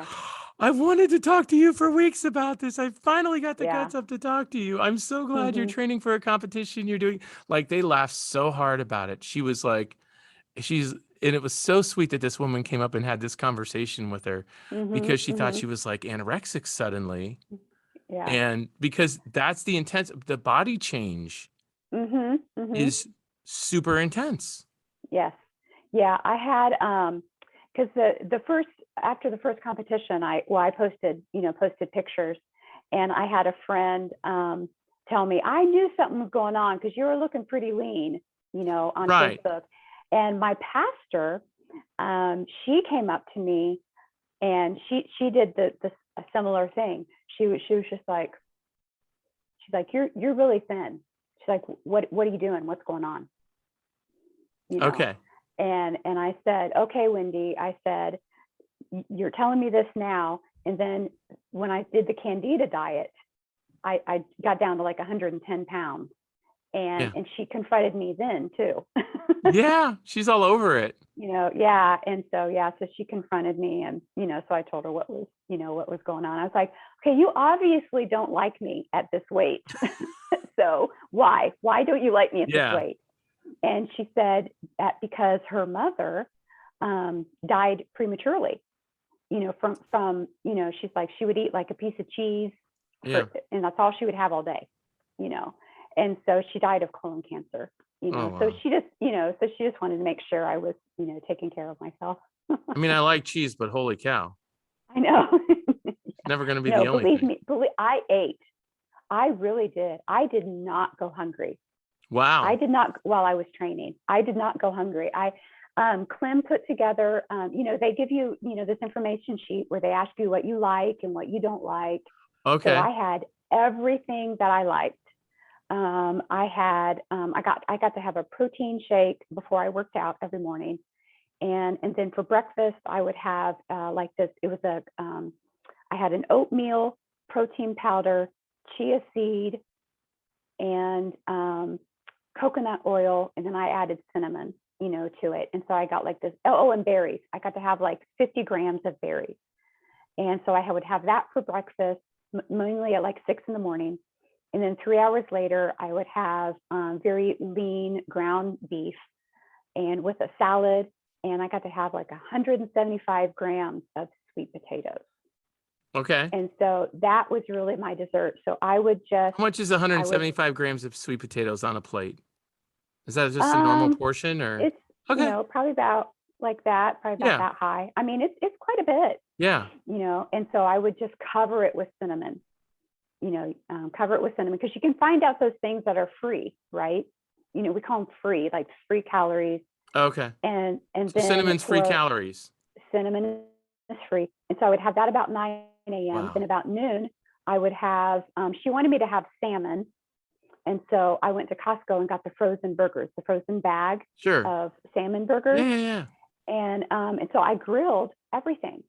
I've wanted to talk to you for weeks about this. I finally got the guts up to talk to you. I'm so glad you're training for a competition. You're doing, like, they laughed so hard about it. She was like, and it was so sweet that this woman came up and had this conversation with her because she thought she was like anorexic suddenly. Yeah. And because that's the body change is super intense. Yes. Yeah. I had, because after the first competition, I posted pictures, and I had a friend tell me, I knew something was going on because you were looking pretty lean, on Facebook. And my pastor, she came up to me, and she did a similar thing. She was just like, she's like, you're really thin. She's like, what are you doing? What's going on? Okay. And I said, okay, Wendy, I said, you're telling me this now. And then when I did the Candida diet, I got down to like 110 pounds. And she confronted me then too. Yeah, she's all over it. Yeah. And so, so she confronted me, and, so I told her what was going on. I was like, okay, you obviously don't like me at this weight. So why don't you like me at this weight? And she said that because her mother died prematurely, from, she's like, she would eat like a piece of cheese, and that's all she would have all day, and so she died of colon cancer, so she just wanted to make sure I was, taking care of myself. I mean, I like cheese, but holy cow. I know. Never going to be the only thing. I ate. I really did. I did not go hungry. Wow. I did not, while I was training, I did not go hungry. Clem put together, they give you, this information sheet where they ask you what you like and what you don't like. Okay. So I had everything that I liked. I got to have a protein shake before I worked out every morning. And then for breakfast, I would have like this, it was I had an oatmeal, protein powder, chia seed, and coconut oil. And then I added cinnamon, to it. And so I got like this, and berries. I got to have like 50 grams of berries. And so I would have that for breakfast, mainly at like 6 a.m. And then 3 hours later, I would have very lean ground beef, and with a salad. And I got to have like 175 grams of sweet potatoes. Okay. And so that was really my dessert. So I would just. How much is 175 grams of sweet potatoes on a plate? Is that just a normal portion, or? It's, probably about like that, probably about that high. I mean, it's quite a bit. Yeah. And so I would just cover it with cinnamon, because you can find out those things that are free, right? We call them free, like free calories. Okay. And so then cinnamon's free calories. Cinnamon is free. And so I would have that about 9 a.m. Wow. Then about noon, I would have, she wanted me to have salmon. And so I went to Costco and got the frozen burgers, the frozen bag of salmon burgers. Yeah. And so I grilled everything.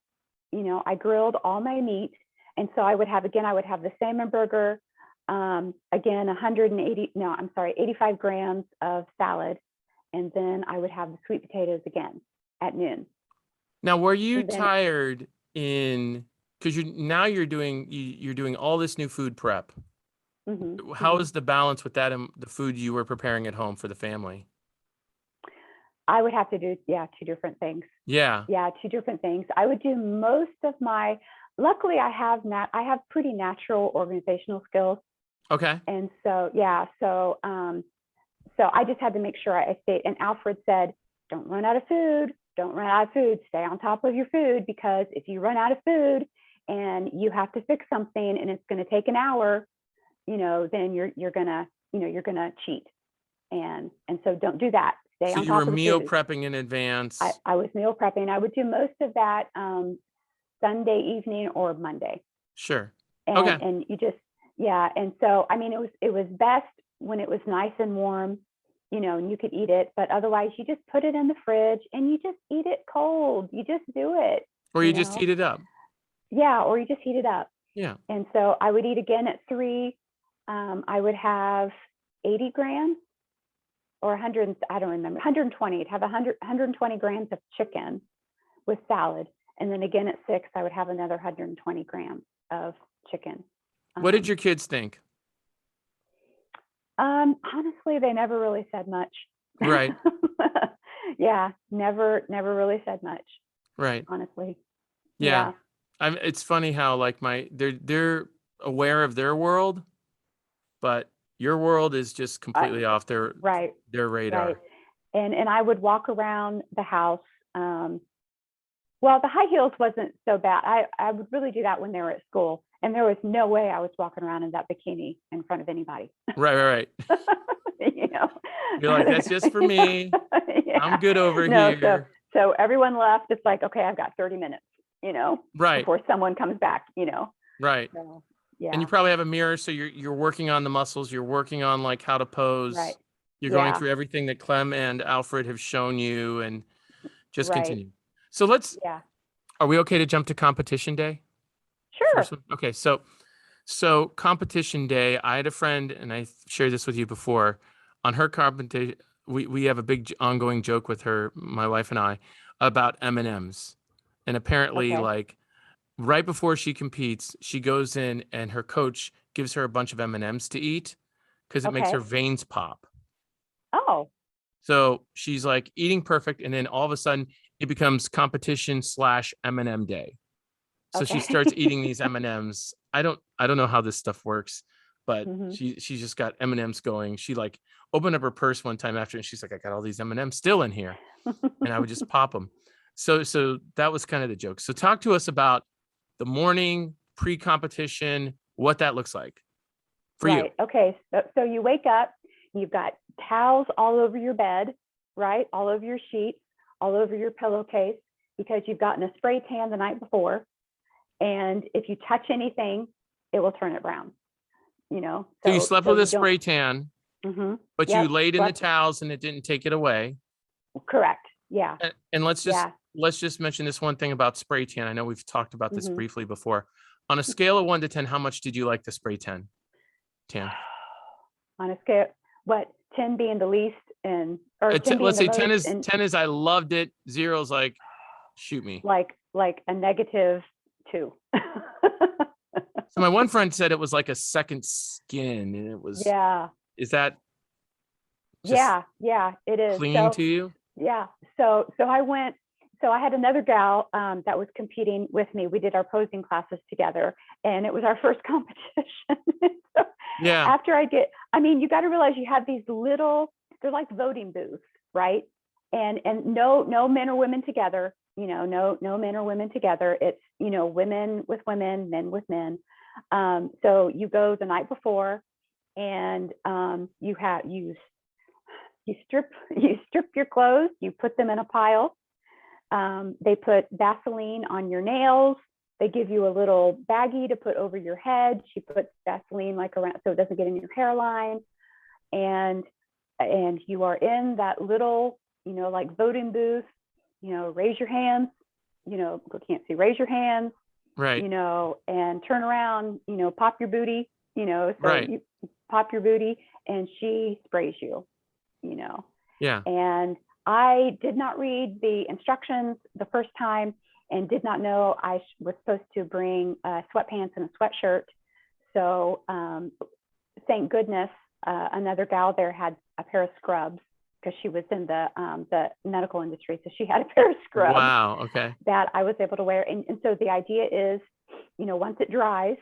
I grilled all my meat. And so I would have the salmon burger, again, 85 grams of salad. And then I would have the sweet potatoes again at noon. Now, were you tired in because you're doing all this new food prep. Mm-hmm. How is the balance with that and the food you were preparing at home for the family? I would have to do, two different things. Yeah. Yeah, two different things. I would do most of my, luckily I have pretty natural organizational skills. Okay. And so, so I just had to make sure I stayed. And Alfred said, don't run out of food. Don't run out of food. Stay on top of your food, because if you run out of food and you have to fix something and it's going to take an hour, then you're gonna cheat. And so don't do that. Stay So on you were top of the meal food. prepping in advance. I was meal prepping. I would do most of that Sunday evening or Monday. Sure. And, Okay. and you just, and so, I mean, it was best when it was nice and warm, and you could eat it, but otherwise you just put it in the fridge and you just eat it cold. You just do it. Or you just heat it up. Yeah, or you just heat it up. Yeah. And so I would eat again at 3. I would have 80 grams or 100, I don't remember, 120. I'd have 120 grams of chicken with salad. And then again at 6, I would have another 120 grams of chicken. What did your kids think? Honestly, they never really said much. Right. Yeah, never really said much. Right. Honestly. Yeah. It's funny how like they're aware of their world, but your world is just completely off their radar. Right. And I would walk around the house. Well, the high heels wasn't so bad. I would really do that when they were at school. And there was no way I was walking around in that bikini in front of anybody. Right. You're like, that's just for me. Yeah. I'm good over here. So everyone left. It's like, okay, I've got 30 minutes, right, before someone comes back, Right. So, yeah. And you probably have a mirror, so you're working on the muscles. You're working on like how to pose. Right. You're going through everything that Clem and Alfred have shown you, and just continue. So are we okay to jump to competition day? Sure. Okay. So competition day, I had a friend, and I shared this with you before. On her competition, we have a big ongoing joke with her, my wife and I, about M&Ms. And apparently, like right before she competes, she goes in and her coach gives her a bunch of M&Ms to eat because it makes her veins pop. Oh. So she's like eating perfect, and then all of a sudden it becomes competition / M&M day. So she starts eating these M&Ms. I don't know how this stuff works, but she's just got M&Ms going. She like opened up her purse one time after, and she's like, I got all these M&Ms still in here. And I would just pop them. So that was kind of the joke. So talk to us about the morning pre-competition, what that looks like for you. Okay. So you wake up, you've got towels all over your bed, right? All over your sheets, all over your pillowcase, because you've gotten a spray tan the night before. And if you touch anything, it will turn it brown, So you slept with a spray tan, but you laid in the towels and it didn't take it away. Correct. Yeah. And let's just mention this one thing about spray tan. I know we've talked about this briefly before. On a scale of 1 to 10, how much did you like the spray tan? On a scale, 10 being the least, and let's say 10 is I loved it. 0 is like, shoot me. Like a -2. So my one friend said it was like a second skin, and it was. Yeah. Is that? Yeah, it is. Clinging to you. Yeah. So I went. So I had another gal that was competing with me. We did our posing classes together, and it was our first competition. So after you got to realize you have these little, they're like voting booths, right? And no men or women together, no men or women together. It's, women with women, men with men. So you go the night before, and you strip your clothes, you put them in a pile. They put Vaseline on your nails. They give you a little baggie to put over your head. She puts Vaseline like around so it doesn't get in your hairline. And you are in that little, like voting booth, raise your hands, can't see, raise your hands, right. And turn around, pop your booty, so you pop your booty, and she sprays you, Yeah. And I did not read the instructions the first time, and did not know I was supposed to bring sweatpants and a sweatshirt. So thank goodness another gal there had a pair of scrubs, because she was in the medical industry. So she had a pair of scrubs. Wow. Okay. That I was able to wear. And so the idea is, once it dries,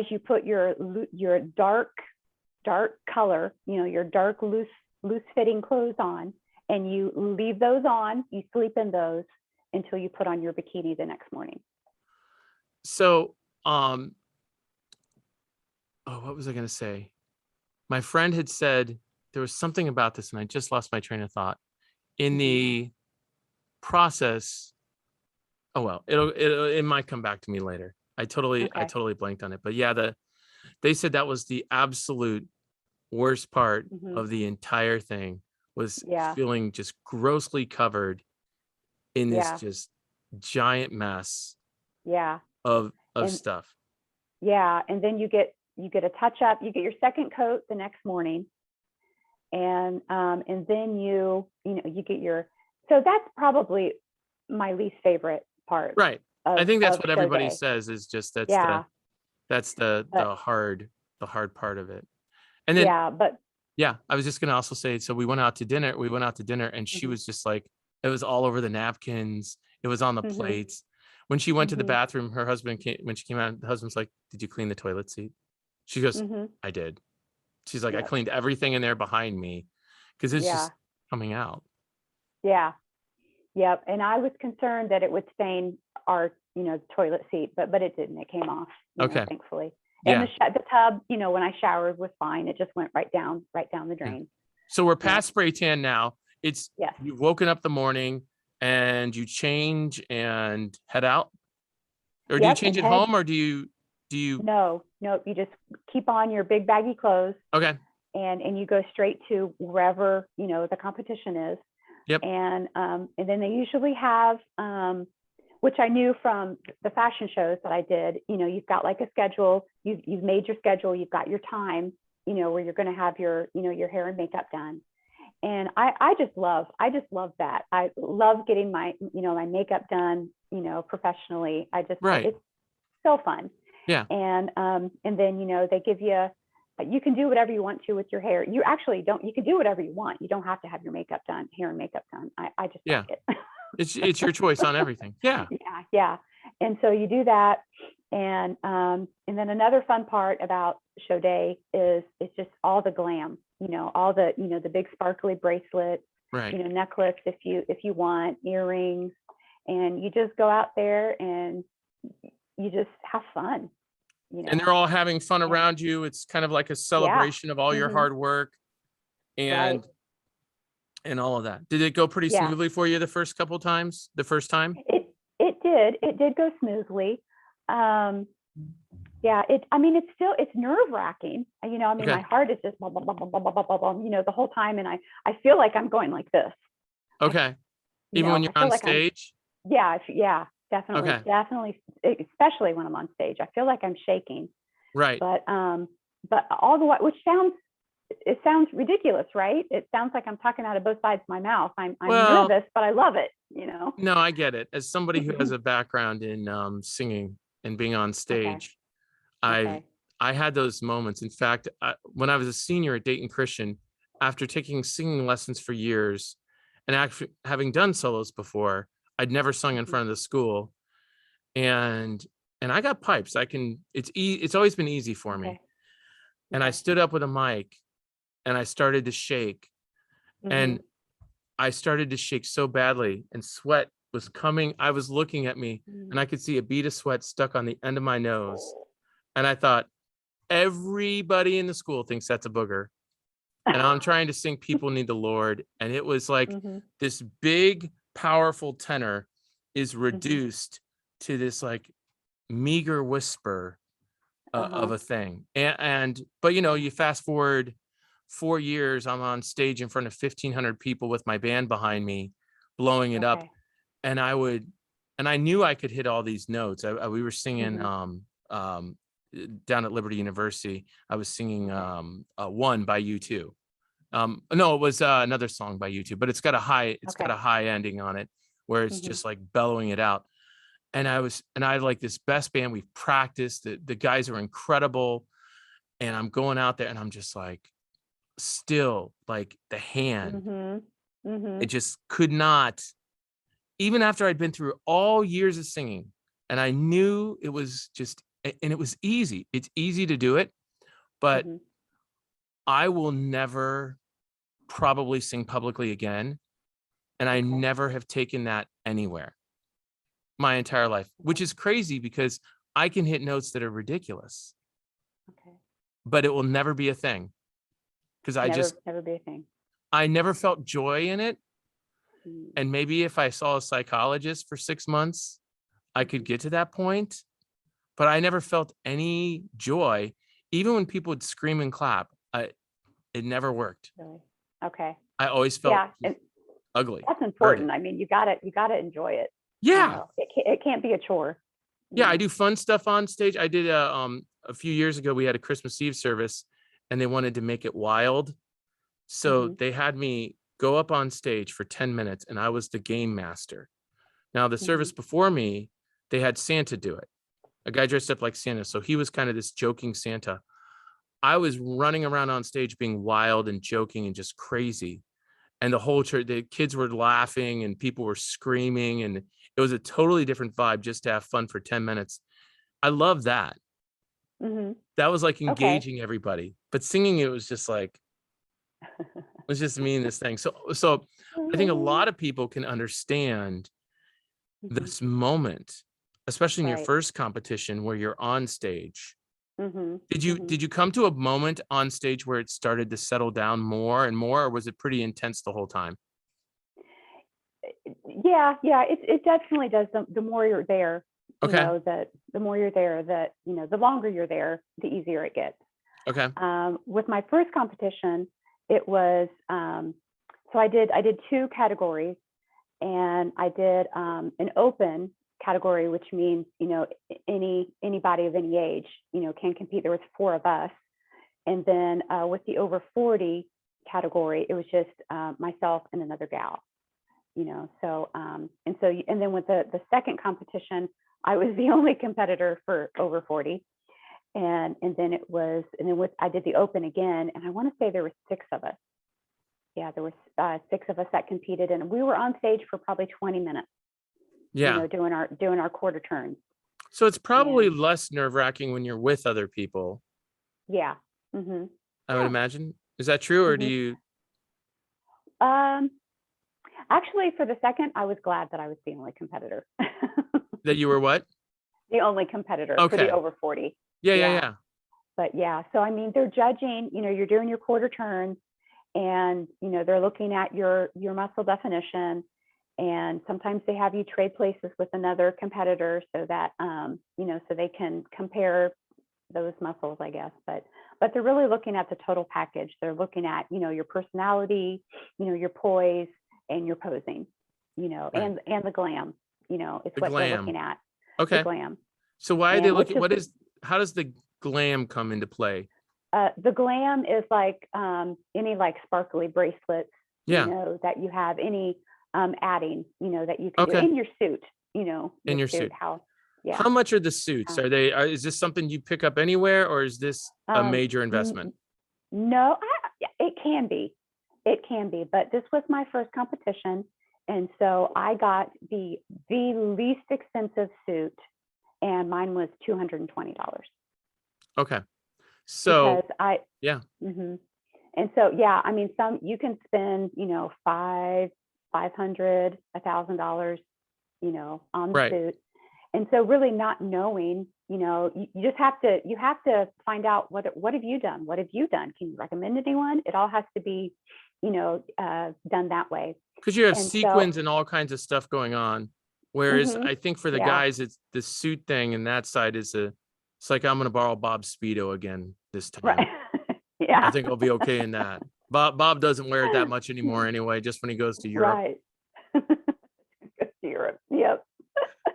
you put your dark color, your dark, loose fitting clothes on, and you leave those on, you sleep in those until you put on your bikini the next morning. So, what was I going to say? My friend had said there was something about this, and I just lost my train of thought. In the process, it might come back to me later. I totally blanked on it. But yeah, they said that was the absolute worst part of the entire thing, was feeling just grossly covered in this just giant mess of stuff. Yeah, and then you get a touch up. You get your second coat the next morning, and then you get your. So that's probably my least favorite part. Right. I think that's what everybody says, is just that's the hard part of it. And then I was just gonna also say, so we went out to dinner, and she was just like, it was all over the napkins, it was on the plates. When she went to the bathroom, when she came out, the husband's like, "Did you clean the toilet seat?" She goes, "I did." She's like, "I cleaned everything in there behind me," because it's just coming out. Yeah. Yep. And I was concerned that it would stain our, toilet seat, but it didn't. It came off, thankfully. And the tub, when I showered, was fine. It just went right down the drain. So we're past spray tan now. It's you've woken up the morning and you change and head out, or do you change at home, or do you? No, you just keep on your big baggy clothes. Okay. And you go straight to wherever the competition is. Yep. And then they usually have, which I knew from the fashion shows that I did, you've got like a schedule, you've made your schedule, you've got your time, where you're going to have your, your hair and makeup done. And I just love that. I love getting my, my makeup done, professionally. It's so fun. Yeah. And then, they give you, you can do whatever you want to with your hair. You actually don't, you can do whatever you want. You don't have to have your hair and makeup done. I just like it. It's your choice on everything. Yeah. Yeah. And so you do that. And then another fun part about show day is it's just all the glam, all the, the big sparkly bracelet, right. Necklace, if you want, earrings, and you just go out there and you just have fun. And they're all having fun around you. It's kind of like a celebration of all your hard work and all of that. Did it go pretty smoothly for you the first time? It did go smoothly. It's nerve wracking. My heart is just blah, blah, blah, blah, blah, blah, blah, blah, the whole time. And I feel like I'm going like this. Okay. Even when you're on stage? Definitely. Okay. Definitely. Especially when I'm on stage, I feel like I'm shaking. Right. But all the while, which sounds ridiculous, right? It sounds like I'm talking out of both sides of my mouth. I'm nervous, but I love it, No, I get it. As somebody who has a background in singing and being on stage, I had those moments. In fact, when I was a senior at Dayton Christian, after taking singing lessons for years and actually having done solos before, I'd never sung in front of the school, and I got pipes. It's always been easy for me. And I stood up with a mic and I started to shake, and I started to shake so badly, and sweat was coming. I was looking at me and I could see a bead of sweat stuck on the end of my nose. And I thought, everybody in the school thinks that's a booger. And I'm trying to sing People Need the Lord. And it was like this big, powerful tenor is reduced to this like meager whisper of a thing. But you fast forward 4 years, I'm on stage in front of 1,500 people with my band behind me, blowing it up. And I knew I could hit all these notes. We were singing down at Liberty University. I was singing One by U2. No, it was another song by U2, but it's got a high ending on it. where it's Mhm. just like bellowing it out. And I had like this best band. We've practiced. The guys are incredible. And I'm going out there and I'm just like, still like the hand, Mhm. it Mhm. just could not, even after I'd been through all years of singing and I knew it was just, and it was easy. It's easy to do it, but Mhm. I will never probably sing publicly again. And I Okay. never have taken that anywhere my entire life, which Okay. is crazy because I can hit notes that are ridiculous, Okay. but it will never be a thing because Never be a thing. I never felt joy in it. Mm. And maybe if I saw a psychologist for 6 months, I could Mhm. get to that point, but I never felt any joy. Even when people would scream and clap, it never worked. Really. Okay. I always felt Yeah, just and ugly, that's hurting. important. I mean, you gotta enjoy it. Yeah. It can't be a chore. You Yeah, I know. do fun stuff on stage. I did a few years ago, we had a Christmas Eve service and they wanted to make it wild. So Mhm. they had me go up on stage for 10 minutes and I was the game master. Now, the service Mhm. before me, they had Santa do it. A guy dressed up like Santa. So he was kind of this joking Santa. I was running around on stage being wild and joking and just crazy. And the whole church, the kids were laughing and people were screaming. And it was a totally different vibe just to have fun for 10 minutes. I love that. Mhm. That was like Okay. engaging everybody. But singing, it was just like, it was just me and this thing. So I think a lot of people can understand Mhm. this moment, especially in your Right. first competition where you're on stage. Mhm. Did you Mhm. did you come to a moment on stage where it started to settle down more and more, or was it pretty intense the whole time? Yeah, yeah. It definitely does. The more you're there, Okay. that the more you're there, that the longer you're there, the easier it gets. Okay. With my first competition, it was so I did two categories, and I did an open category, which means anybody of any age can compete. There was four of us, and then with the over 40 category, it was just myself and another gal. So and then with the second competition, I was the only competitor for over 40, and then with I did the open again, and I want to say there were six of us. Yeah, there were six of us that competed, and we were on stage for probably 20 minutes, Yeah. doing our quarter turns. So it's probably And less nerve-wracking when you're with other people, yeah. Mhm. I would Yeah. imagine. Is that true, or do Mhm. you Um Actually, for the second, I was glad that I was the only competitor. that you were what? The only competitor for the Okay. over 40. Yeah, yeah, Yeah. yeah. But yeah, so I mean, they're judging, you're doing your quarter turns, and they're looking at your muscle definition, and sometimes they have you trade places with another competitor so that so they can compare those muscles, I guess. But they're really looking at the total package. They're looking at your personality, your poise, and your posing, Right. and the glam, is The what they're glam. looking at, the Okay. glam. So why are they And which looking, is how does the glam come into play? the glam is like any like sparkly bracelets, Yeah. that you have, any adding, that you can do Okay. in your suit, In your your suit, suit. how, yeah. How much are the suits? Uh, Is this something you pick up anywhere, or is this a um, major investment? n- no, yeah, it can be. It can be, but this was my first competition. And so I got the least expensive suit, and mine was $220 Okay. So, because I, yeah. hmm and so, yeah, I mean, some you can spend, 500, $1,000, on the Right. suit. And so really not knowing, you just you have to find out what have you done? What have you done? Can you recommend anyone? It all has to be, done that way. Because you have And so, sequins and all kinds of stuff going on. Whereas hmm I think for the yeah, guys, it's the suit thing, and that side it's like, I'm gonna borrow Bob's Speedo again this time. right. I Yeah. think I'll be okay in that. Bob doesn't wear it that much anymore anyway, just when he goes to Europe. Right. Go to Europe. Yep.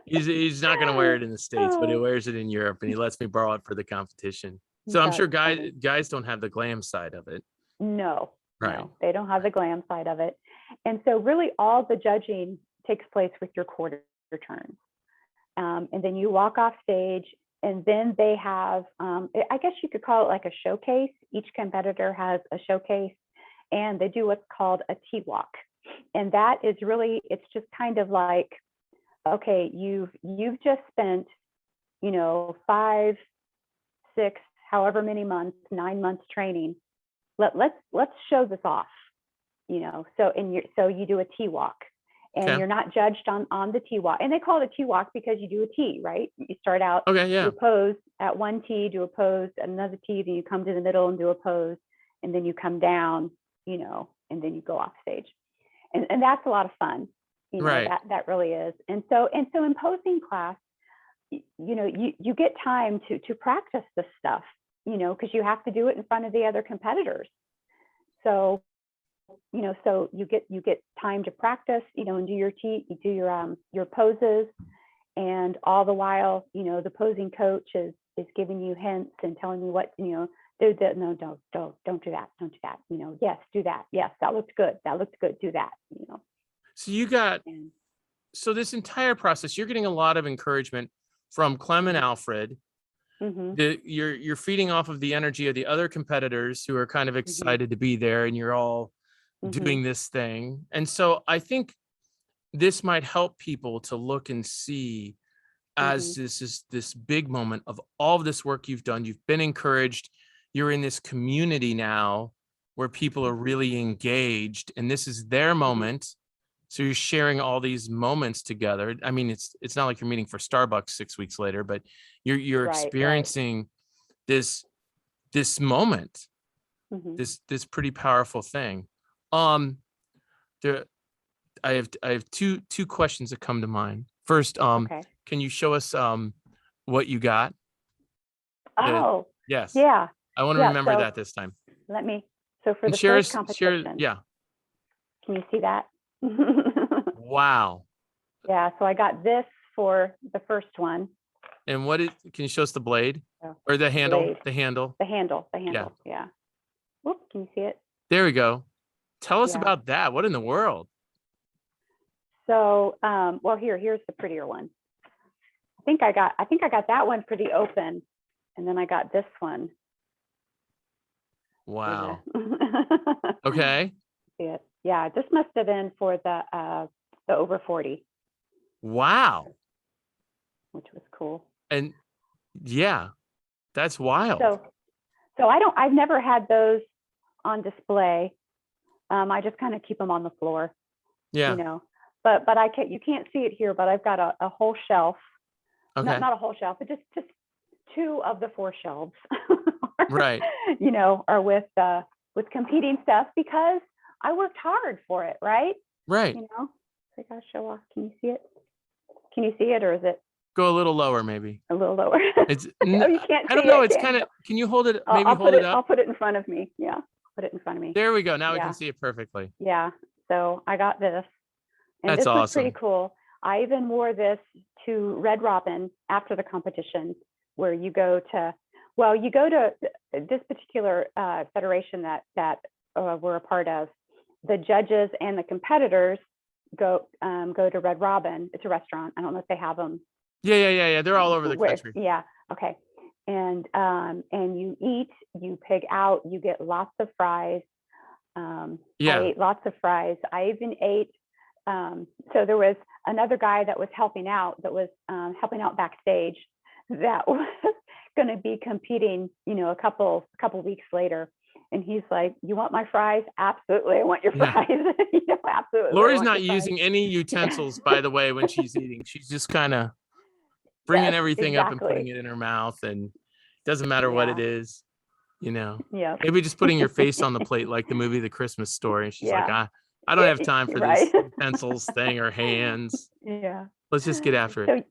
He's not gonna wear it in the States, but he wears it in Europe and he lets me borrow it for the competition. So I'm sure That's guys funny. guys don't have the glam side of it. No, Right. no, they don't have the Right. glam side of it. And so really all the judging takes place with your quarter turns. And then you walk off stage, and then they have, I guess you could call it like a showcase. Each competitor has a showcase, and they do what's called a T-walk. And that is really, it's just kind of like, okay, you've just spent, 5, 6, however many months, 9 months training. Let's show this off, So you do a T-walk. And Okay. you're not judged on the T-walk. And they call it a T-walk because you do a T, right? You start out, Okay. do Yeah. a pose at one T, do a pose at another T, then you come to the middle and do a pose, and then you come down, and then you go off stage. And that's a lot of fun, Right. that really is. And so in posing class, you get time to practice this stuff, because you have to do it in front of the other competitors. So so you get time to practice, and do your poses, and all the while, the posing coach is giving you hints and telling you what, do that. No, don't do that. Don't do that. Yes, do that. Yes, that looks good. That looks good. Do that. So And, so this entire process, you're getting a lot of encouragement from Clem and Alfred. mm-hmm, You're feeding off of the energy of the other competitors who are kind of excited to be there, and you're all mm-hmm, doing this thing. And so I think this might help people to look and see, as mm-hmm, this is this big moment of all of this work you've done. You've been encouraged. You're in this community now where people are really engaged, and this is their moment. So you're sharing all these moments together. I mean, it's not like you're meeting for Starbucks 6 weeks later, but you're right, experiencing this moment, mm-hmm. this pretty powerful thing. Um, there, I have two questions that come to mind. First, Okay. can you show us what you got? Oh, Yes, yeah, I want to yeah. remember So that this time. for And the first share. competition, Yeah. can you see that? Wow. Yeah, so I got this for the first one. And can you show us the blade Oh, or the handle? blade. The handle. The handle, yeah. Whoop, can you see it? There we go. Tell us Yeah. about that. What in the world? So, well, here's the prettier one. I think I got that one pretty open, and then I got this one. Wow. Yeah. Okay. See it? Yeah, this must have been for the over 40, Wow. which was cool. And yeah, that's wild. So I've never had those on display. I just kind of keep them on the floor. Yeah. But you can't see it here, but I've got a whole shelf. Okay. Not a whole shelf, but just 2 of the 4 shelves. Right. Are with competing stuff, because I worked hard for it, right? Right. I gotta show off. Can you see it? Can you see it, or is it Go a little lower, maybe. a little lower? It's Oh, you can't see I don't know. it, It's can kind you? of. Can you hold it? I'll- Maybe I'll hold put it up. I'll put it in front of me. Yeah, put it in front of me. There we go. Now we Yeah. can see it perfectly. Yeah. So I got this, and That's this was awesome. pretty cool. I even wore this to Red Robin after the competition, where you go to this particular federation that we're a part of. The judges and the competitors go to Red Robin. It's a restaurant. I don't know if they have them. Yeah. They're all over the country. Yeah. Okay. And you eat, you pig out, you get lots of fries. Yeah. I ate lots of fries. I even ate. So there was another guy that was helping out backstage, that was going to be competing, a couple weeks later. And he's like, "You want my fries? Absolutely, I want your Yeah. fries." Absolutely. Lori's not using any utensils, by the way, when she's eating. She's just kind of bringing everything up and putting it in her mouth, and it doesn't matter what it is, Yeah. Maybe just putting your face on the plate, like the movie The Christmas Story. And she's like, Yeah. I don't have time for Right. this utensils thing or hands. Yeah. Let's just get after it.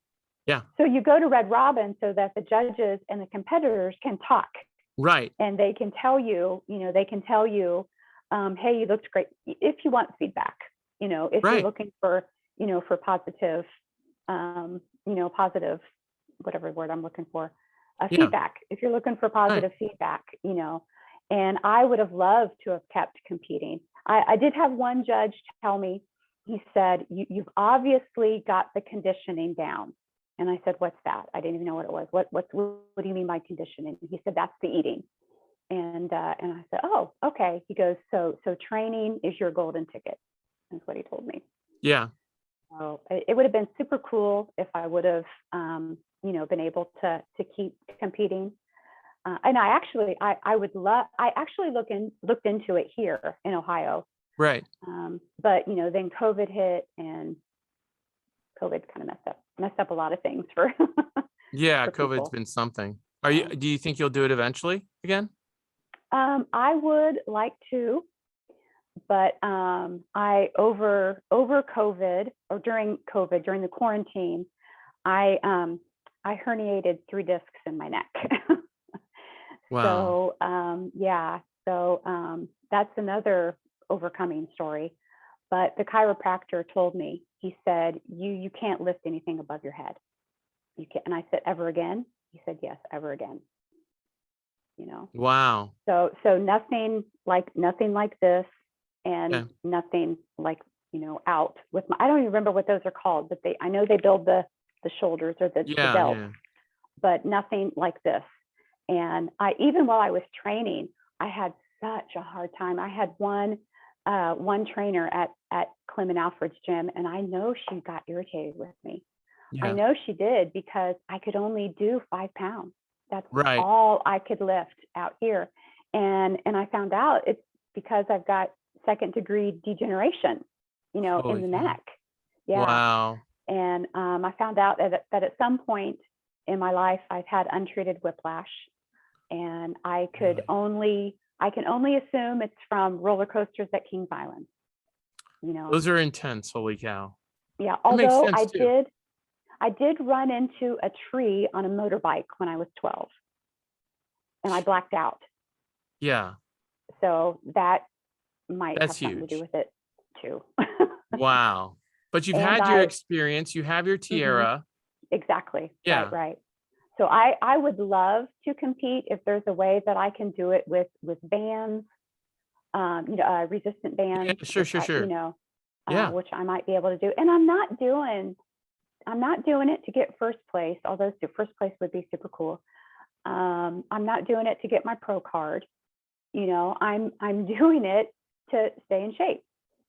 So you go to Red Robin so that the judges and the competitors can talk. Right. And they can tell you, hey, you looked great. If you want feedback, if Right. you're looking for, for positive, positive, whatever word I'm looking for, feedback. If you're looking for positive feedback, and I would have loved to have kept competing. I did have one judge tell me, he said, you've obviously got the conditioning down. And I said, what's that? I didn't even know what it was. What do you mean by conditioning? He said, that's the eating. And I said, oh, okay. He goes, so training is your golden ticket. That's what he told me. Yeah. So it would have been super cool if I would have, been able to keep competing. And I actually looked into it here in Ohio. Right. But then COVID hit, and COVID kind of messed up a lot of things for. Yeah. for COVID's people. been something. Do you think you'll do it eventually again? I would like to, but I over COVID, or during COVID, during the quarantine, I herniated 3 discs in my neck. Wow. So that's another overcoming story. But the chiropractor told me, he said, you can't lift anything above your head. You can't. And I said, ever again? He said, yes, ever again. Wow. So nothing like this, and Yeah. nothing like, out with I don't even remember what those are called, but I know they build the shoulders, or the delts, Yeah. but nothing like this. And even while I was training, I had such a hard time. I had one trainer at Clem and Alfred's gym, and I know she got irritated with me. Yeah. I know she did, because I could only do 5 pounds. That's Right. all I could lift out here. And I found out it's because I've got 2nd-degree degeneration, Holy in the cow. neck. Yeah. Wow. And I found out that at some point in my life, I've had untreated whiplash, and I can only assume it's from roller coasters at Kings Island. Those are intense. Holy cow. Yeah. That makes Although sense too. I did run into a tree on a motorbike when I was 12, and I blacked out. Yeah. So that might That's have something to do huge. with it too. Wow. But you've And had your experience. You have your tiara. Exactly. Yeah. Right. So I would love to compete if there's a way that I can do it with bands, resistant bands. Yeah, sure. Yeah. Which I might be able to do. And I'm not doing it to get first place, although first place would be super cool. I'm not doing it to get my pro card. I'm doing it to stay in shape.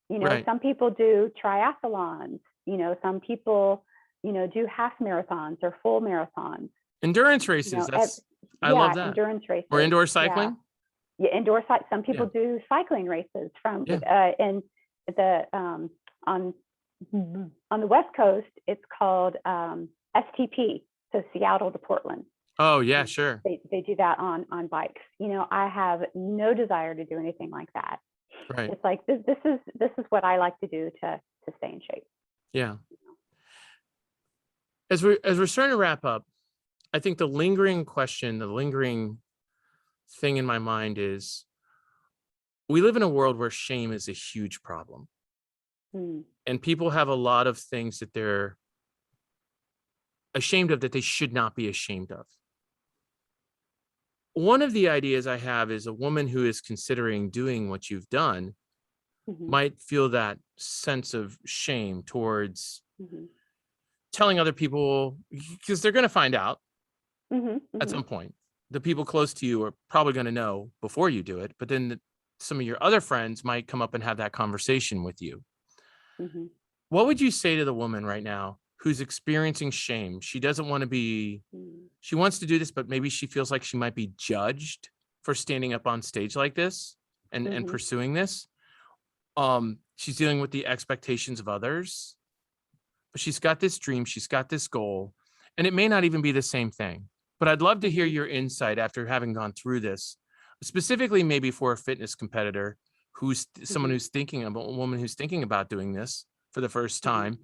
Right. Some people do triathlons. Some people, do half marathons or full marathons. Endurance races. I love that. Endurance races. Or indoor cycling. Yeah, indoor cycling. Some people do cycling races from and the on the West Coast, it's called STP, so Seattle to Portland. Oh yeah, sure. They do that on bikes. I have no desire to do anything like that. Right. It's like this is what I like to do to stay in shape. Yeah. As we're starting to wrap up, I think the lingering thing in my mind is, we live in a world where shame is a huge problem. And people have a lot of things that they're ashamed of that they should not be ashamed of. One of the ideas I have is a woman who is considering doing what you've done might feel that sense of shame towards telling other people, because they're going to find out at some point. The people close to you are probably going to know before you do it, but then some of your other friends might come up and have that conversation with you. What would you say to the woman right now who's experiencing shame? She doesn't want to be, she wants to do this, but maybe she feels like she might be judged for standing up on stage like this and pursuing this. She's dealing with the expectations of others, but she's got this dream, she's got this goal, and it may not even be the same thing. But I'd love to hear your insight after having gone through this, specifically maybe for a fitness competitor who's someone who's thinking about, a woman who's thinking about doing this for the first time,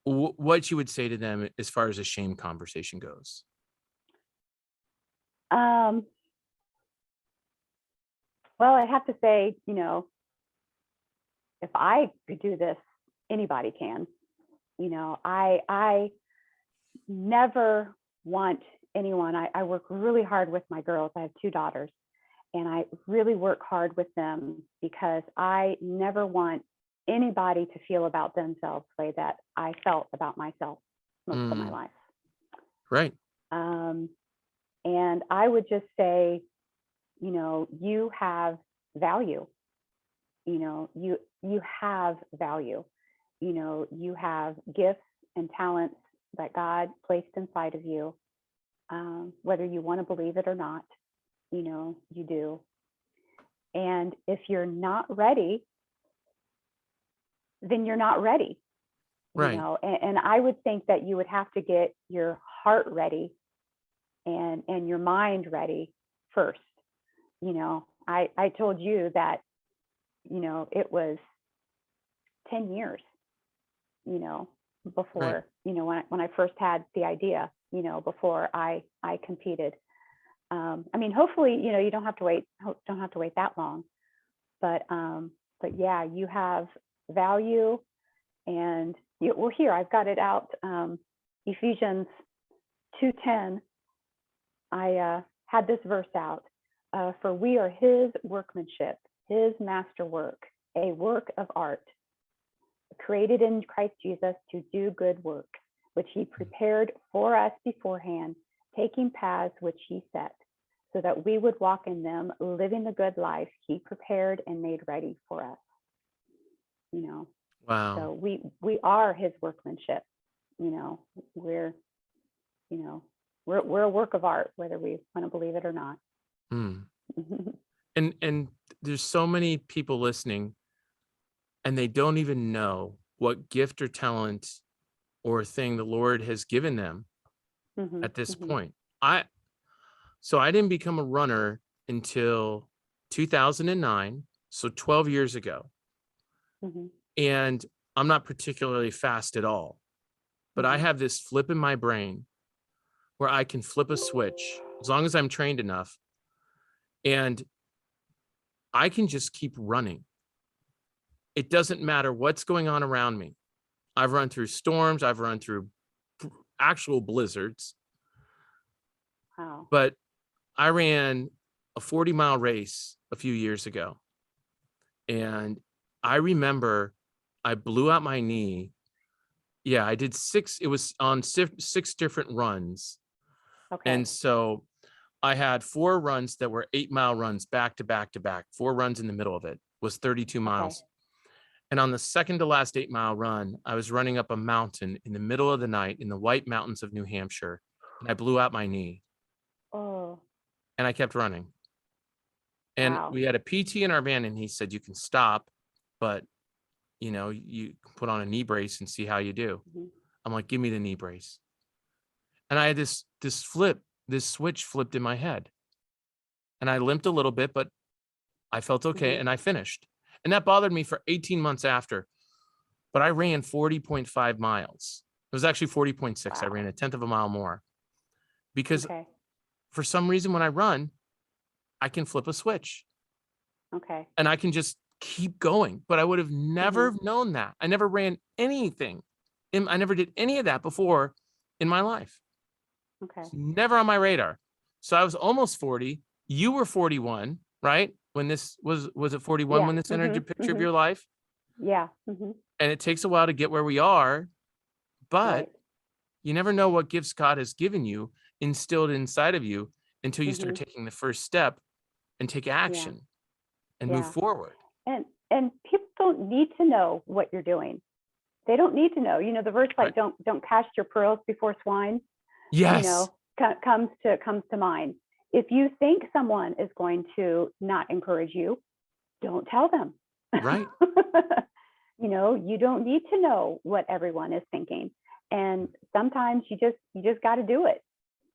what you would say to them as far as a shame conversation goes. Well, I have to say, if I could do this, anybody can. I never want anyone. I work really hard with my girls. I have 2 daughters, and I really work hard with them because I never want anybody to feel about themselves the way that I felt about myself most of my Mm, life. right. Um, and I would just say, you have value. You have value. You have gifts and talents that God placed inside of you, whether you want to believe it or not. You do. And if you're not ready, then you're not ready. Right. And I would think that you would have to get your heart ready and your mind ready first. I told you that, it was 10 years, you know, Right. before, when I first had the idea, before I competed. I mean, hopefully, you don't have to wait that long, but yeah, you have value. And well, here I've got it out. Ephesians 2:10. I had this verse out. For we are His workmanship, His masterwork, a work of art, created in Christ Jesus to do good work, which He prepared for us beforehand, taking paths which He set, so that we would walk in them, living the good life He prepared and made ready for us. Wow. So we are His workmanship. We're we're a work of art, whether we want to believe it or not. Mm. And there's so many people listening, and they don't even know what gift or talent or thing the Lord has given them Mhm, at this mhm, point. So I didn't become a runner until 2009, so 12 years ago. mhm, And I'm not particularly fast at all, but I mhm. have this flip in my brain where I can flip a switch as long as I'm trained enough, and I can just keep running. It doesn't matter what's going on around me. I've run through storms, I've run through actual blizzards, Wow. but I ran a 40-mile race a few years ago. And I remember I blew out my knee. Yeah, I did it was on six different runs. Okay. And so I had 4 runs that were 8-mile runs back to back to back. 4 runs in the middle of it was 32 Okay. miles. And on the second to last 8-mile run, I was running up a mountain in the middle of the night in the White Mountains of New Hampshire, and I blew out my knee, Oh, and I kept running. And wow. we had a PT in our van, and he said, "You can stop, but you can put on a knee brace and see how you do." Mhm, I'm like, "Give me the knee brace." And I had this switch flipped in my head, and I limped a little bit, but I felt okay, mhm. and I finished. And that bothered me for 18 months after. But I ran 40.5 miles. It was actually 40.6. I ran Wow. a tenth of a mile more because Okay. for some reason, when I run, I can flip a switch Okay. and I can just keep going. But I would have Mhm. never known that. I never ran anything. I never did any of that before in my life. Okay. It's never on my radar. So I was almost 40. You were 41, right? When this was it 41 Yeah. when this entered Mhm, your picture of mhm. your life? Yeah. Mhm. And it takes a while to get where we are, but Right. you never know what gifts God has given you, instilled inside of you, until you start Mhm. taking the first step and take Yeah. action and move Yeah. forward. And people don't need to know what you're doing. They don't need to know. The verse Right? like don't cast your pearls before swine, Yes. comes to mind. If you think someone is going to not encourage you, don't tell them. Right. You don't need to know what everyone is thinking. And sometimes you just got to do it.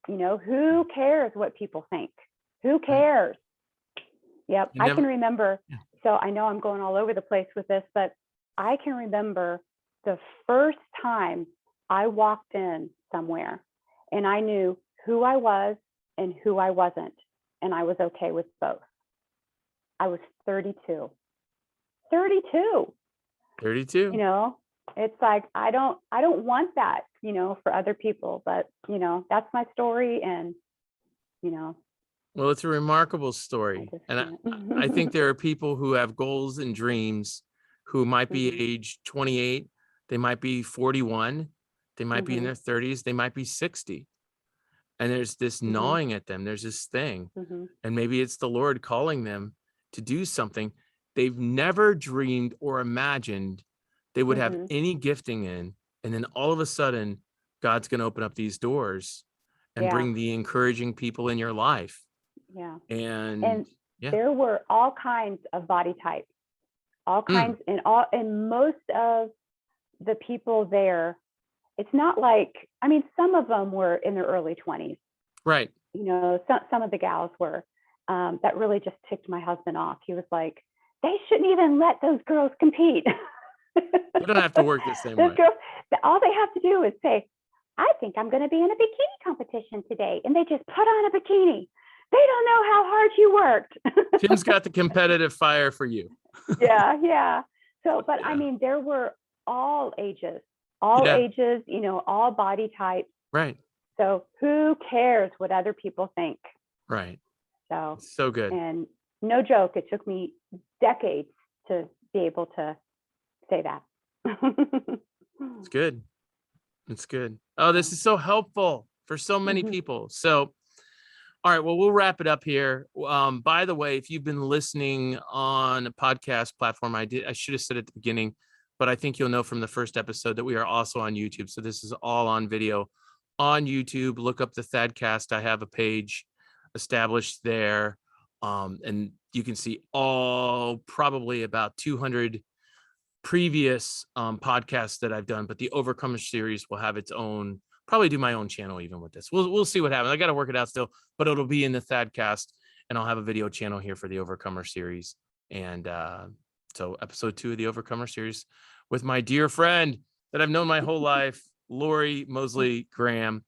Who cares what people think? Who Right. cares? Yep, You I can never. remember. Yeah. So I know I'm going all over the place with this, but I can remember the first time I walked in somewhere and I knew who I was and who I wasn't. And I was okay with both. I was 32. 32. 32. It's like I don't want that, for other people, but that's my story. And you know, Well, it's a remarkable I story. just And I think can't. there are people who have goals and dreams who might be Mhm. age 28, they might be 41, they might be in Mhm. their 30s, they might be 60. And there's this Mhm. gnawing at them. There's this thing. Mhm. And maybe it's the Lord calling them to do something they've never dreamed or imagined they would have Mhm. any gifting in. And then all of a sudden, God's going to open up these doors and Yeah. bring the encouraging people in your life. Yeah. And And yeah. there were all kinds of body types, all Mm, kinds, and most of the people there, it's not like, I mean, some of them were in their early 20s. right. Some of the gals were. That really just ticked my husband off. He was like, they shouldn't even let those girls compete. You don't have to work the same Those way. girls, all they have to do is say, I think I'm going to be in a bikini competition today. And they just put on a bikini. They don't know how hard you worked. Tim's got the competitive fire for you. Yeah, yeah. So, but I Yeah. mean, there were all Yeah. ages, all body types. Right. So who cares what other people think? Right. So, It's so good. and no joke, it took me decades to be able to say that. It's good. It's good. Oh, this So, is so helpful for so many mhm. people. So, all right, well, we'll wrap it up here. By the way, if you've been listening on a podcast platform, I should have said at the beginning, but I think you'll know from the first episode that we are also on YouTube. So this is all on video on YouTube. Look up the Thadcast. I have a page established there. And you can see all probably about 200 previous podcasts that I've done, but the Overcomer series will have its own. Probably do my own channel even with this. We'll see what happens. I got to work it out still, but it'll be in the Thadcast, and I'll have a video channel here for the Overcomer series. And so, episode 2 of the Overcomer series with my dear friend that I've known my whole life, Lori Mosley Graham,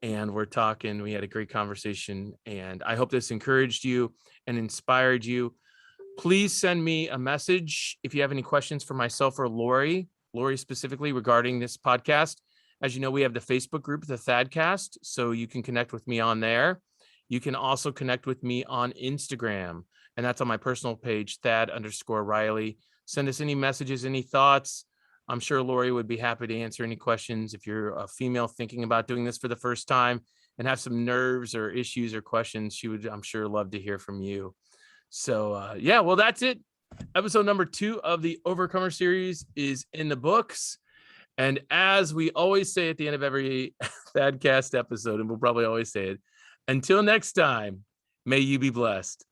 and we're talking. We had a great conversation, and I hope this encouraged you and inspired you. Please send me a message if you have any questions for myself or Lori specifically regarding this podcast. As you know, we have the Facebook group, the Thadcast, so you can connect with me on there. You can also connect with me on Instagram, and that's on my personal page, Thad_Riley. Send us any messages, any thoughts. I'm sure Lori would be happy to answer any questions. If you're a female thinking about doing this for the first time and have some nerves or issues or questions, she would, I'm sure, love to hear from you. So yeah, well, that's it. Episode number 2 of the Overcomer series is in the books. And as we always say at the end of every Thadcast episode, and we'll probably always say it, until next time, may you be blessed.